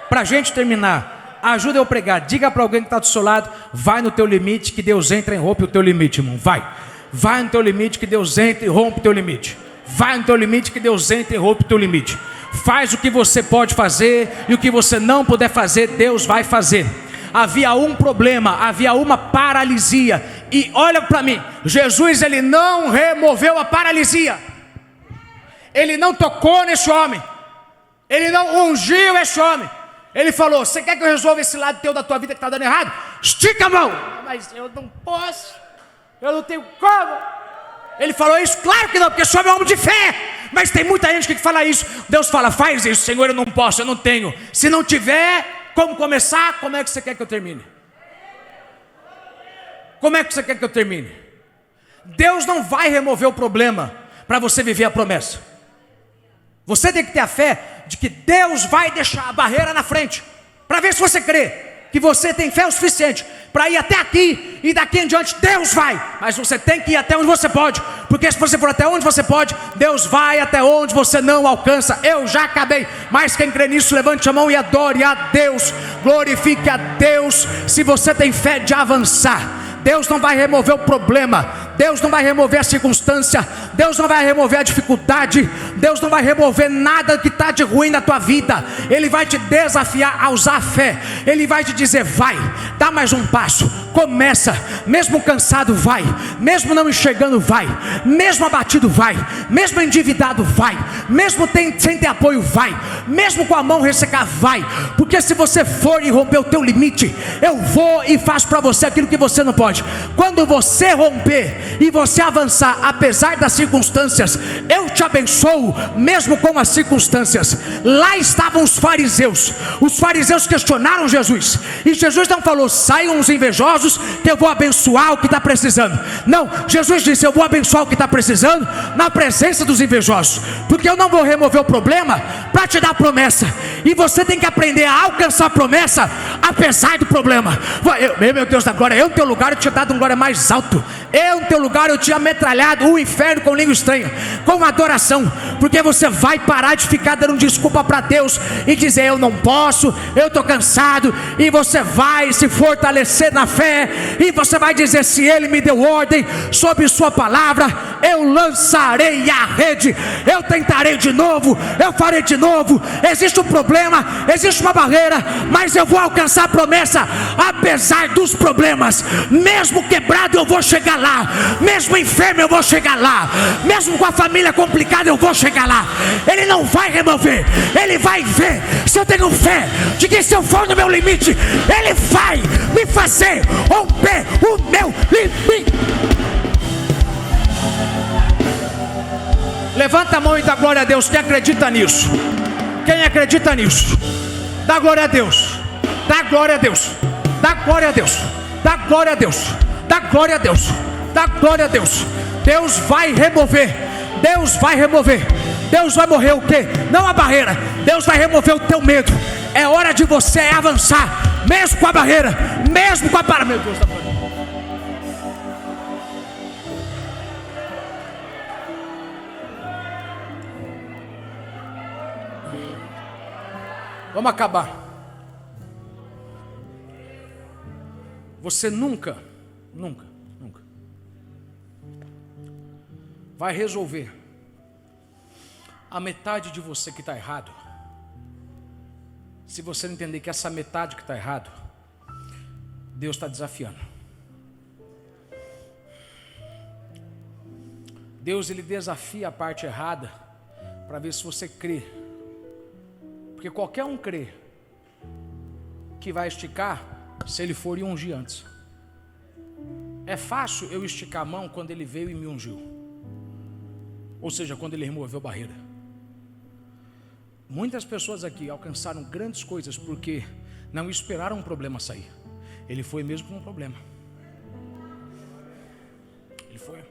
S1: Para a gente terminar, ajuda eu a pregar. Diga para alguém que está do seu lado, vai no teu limite que Deus entra e rompe o teu limite, irmão. Vai no teu limite que Deus entra e rompe o teu limite. Vai no teu limite que Deus entra e rompe o teu limite. Faz o que você pode fazer, e o que você não puder fazer, Deus vai fazer. Havia um problema, havia uma paralisia, e olha para mim, Jesus, ele não removeu a paralisia, ele não tocou nesse homem, ele não ungiu esse homem. Ele falou: você quer que eu resolva esse lado teu da tua vida que está dando errado? Estica a mão. Mas eu não posso, eu não tenho como. Ele falou isso? Claro que não, porque sou homem de fé. Mas tem muita gente que fala isso. Deus fala: faz isso. Senhor, eu não posso, eu não tenho. Se não tiver como começar, como é que você quer que eu termine? Como é que você quer que eu termine? Deus não vai remover o problema para você viver a promessa. Você tem que ter a fé de que Deus vai deixar a barreira na frente, para ver se você crê, que você tem fé o suficiente para ir até aqui, e daqui em diante Deus vai. Mas você tem que ir até onde você pode, porque se você for até onde você pode, Deus vai até onde você não alcança. Eu já acabei, mas quem crê nisso, levante a mão e adore a Deus, glorifique a Deus. Se você tem fé de avançar, Deus não vai remover o problema, Deus não vai remover a circunstância, Deus não vai remover a dificuldade, Deus não vai remover nada que está de ruim na tua vida. Ele vai te desafiar a usar a fé. Ele vai te dizer: vai, dá mais um passo, começa. Mesmo cansado, vai. Mesmo não enxergando, vai. Mesmo abatido, vai. Mesmo endividado, vai. Mesmo sem ter apoio, vai. Mesmo com a mão ressecar, vai. Porque se você for e romper o teu limite, eu vou e faço para você aquilo que você não pode. Quando você romper e você avançar, apesar das circunstâncias, eu te abençoo, mesmo com as circunstâncias. Lá estavam os fariseus questionaram Jesus, e Jesus não falou: saiam os invejosos que eu vou abençoar o que está precisando. Não, Jesus disse: eu vou abençoar o que está precisando na presença dos invejosos, porque eu não vou remover o problema para te dar a promessa, e você tem que aprender a alcançar a promessa apesar do problema. Meu Deus da glória, eu no teu lugar eu tinha dado um glória mais alto, eu no teu lugar eu tinha metralhado o inferno com língua estranha, com adoração, porque você vai parar de ficar dando desculpa para Deus e dizer: eu não posso, eu estou cansado. E você vai se fortalecer na fé, e você vai dizer: se Ele me deu ordem sobre sua palavra, eu lançarei a rede, eu tentarei de novo, eu farei de novo. Existe um problema, existe uma barreira, mas eu vou alcançar a promessa apesar dos problemas. Mesmo quebrado eu vou chegar lá, mesmo enfermo eu vou chegar lá, mesmo com a família complicada eu vou chegar lá. Ele não vai remover, Ele vai ver se eu tenho fé de que se eu for no meu limite, Ele vai me fazer romper o meu limite. Levanta a mão e dá glória a Deus. Quem acredita nisso? Quem acredita nisso? Dá glória a Deus. Dá glória a Deus. Dá glória a Deus. Dá glória a Deus. Dá glória a Deus. Dá glória a Deus. Deus vai remover. Deus vai remover. Deus vai morrer o quê? Não a barreira. Deus vai remover o teu medo. É hora de você avançar, mesmo com a barreira, mesmo com a barreira. Meu Deus da glória. Vamos acabar. Você nunca vai resolver a metade de você que está errado, se você não entender que essa metade que está errado, Deus está desafiando. Deus, Ele desafia a parte errada para ver se você crê. Porque qualquer um crê que vai esticar se Ele for e ungir antes. É fácil eu esticar a mão quando Ele veio e me ungiu, ou seja, quando Ele removeu a barreira. Muitas pessoas aqui alcançaram grandes coisas porque não esperaram um problema sair. Ele foi mesmo com um problema. Ele foi.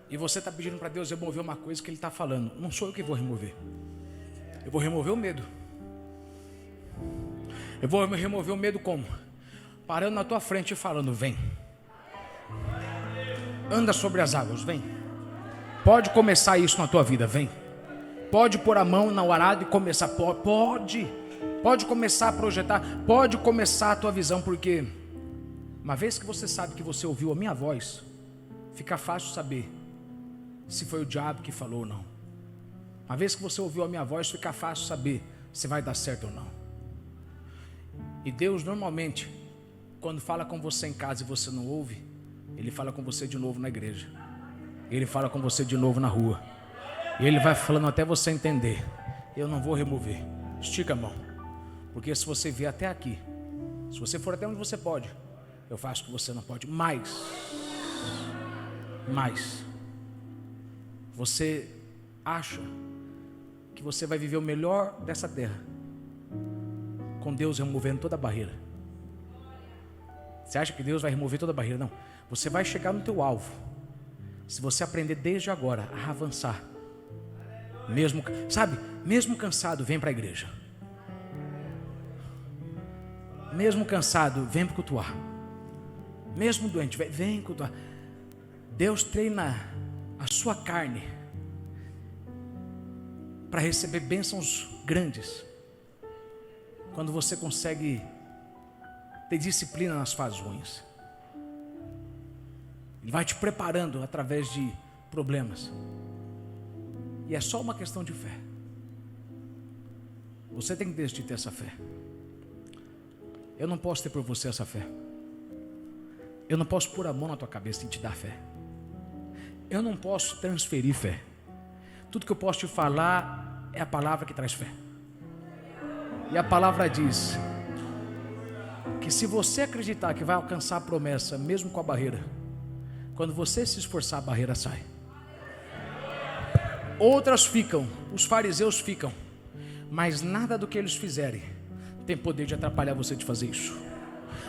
S1: E você está pedindo para Deus remover uma coisa que Ele está falando: não sou eu que vou remover. Eu vou remover o medo. Eu vou remover o medo como? Parando na tua frente e falando: vem. Anda sobre as águas, vem. Pode começar isso na tua vida, vem. Pode pôr a mão no arado e começar. Pode começar a projetar. Pode começar a tua visão. Porque uma vez que você sabe que você ouviu a minha voz, fica fácil saber se foi o diabo que falou ou não. Uma vez que você ouviu a minha voz, fica fácil saber se vai dar certo ou não. E Deus normalmente, quando fala com você em casa e você não ouve, Ele fala com você de novo na igreja. Ele fala com você de novo na rua. E Ele vai falando até você entender. Eu não vou remover. Estica a mão. Porque se você vier até aqui, se você for até onde você pode, eu faço o que você não pode. Mas você acha que você vai viver o melhor dessa terra com Deus removendo toda a barreira? Você acha que Deus vai remover toda a barreira? Não. Você vai chegar no teu alvo se você aprender desde agora a avançar. Mesmo, sabe, mesmo cansado, vem para a igreja. Mesmo cansado, vem para cultuar. Mesmo doente, vem cultuar. Deus treina a sua carne para receber bênçãos grandes quando você consegue ter disciplina nas fases ruins. Ele vai te preparando através de problemas. E é só uma questão de fé. Você tem que decidir ter essa fé. Eu não posso ter por você essa fé. Eu não posso pôr a mão na tua cabeça e te dar fé. Eu não posso transferir fé. Tudo que eu posso te falar é a palavra que traz fé. E a palavra diz que se você acreditar que vai alcançar a promessa, mesmo com a barreira, quando você se esforçar, a barreira sai. Outras ficam, os fariseus ficam, mas nada do que eles fizerem tem poder de atrapalhar você de fazer isso.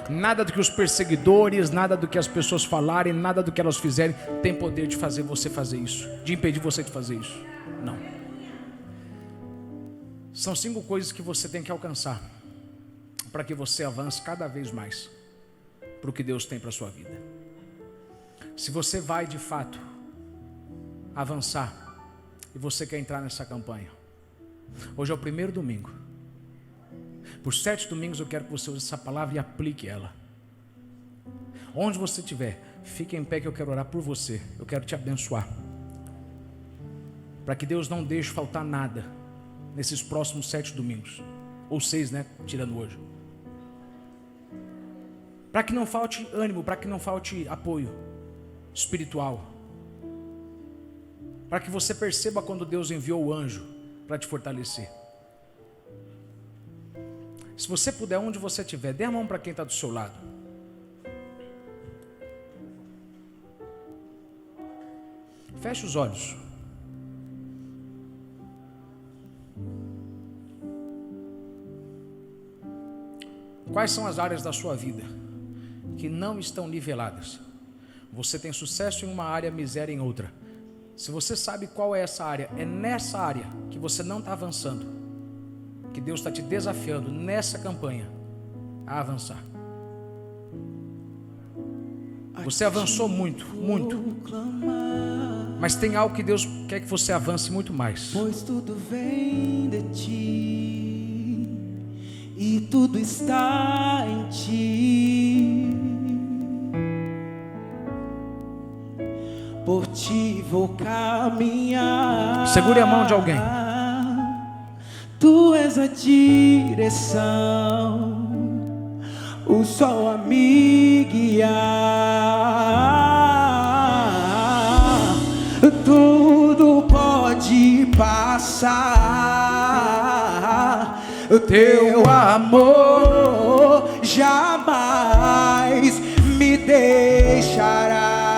S1: Nada do que os perseguidores, nada do que as pessoas falarem, nada do que elas fizerem tem poder de fazer você fazer isso, de impedir você de fazer isso. Não. São 5 coisas que você tem que alcançar para que você avance cada vez mais para o que Deus tem para a sua vida. Se você vai de fato avançar e você quer entrar nessa campanha, hoje é o primeiro domingo. Por 7 domingos eu quero que você use essa palavra e aplique ela. Onde você estiver, fique em pé que eu quero orar por você. Eu quero te abençoar, para que Deus não deixe faltar nada nesses próximos 7 domingos, ou 6, né, tirando hoje. Para que não falte ânimo, para que não falte apoio espiritual, para que você perceba quando Deus enviou o anjo para te fortalecer. Se você puder, onde você estiver, dê a mão para quem está do seu lado. Feche os olhos. Quais são as áreas da sua vida que não estão niveladas? Você tem sucesso em uma área, miséria em outra. Se você sabe qual é essa área, é nessa área que você não está avançando, que Deus está te desafiando nessa campanha a avançar. Você avançou muito, mas tem algo que Deus quer que você avance muito mais.
S2: Pois tudo vem de ti e tudo está em ti. Por ti vou caminhar.
S1: Segure a mão de alguém.
S2: Tu és a direção, o sol a me guiar. Tudo pode passar, o teu amor jamais me deixará.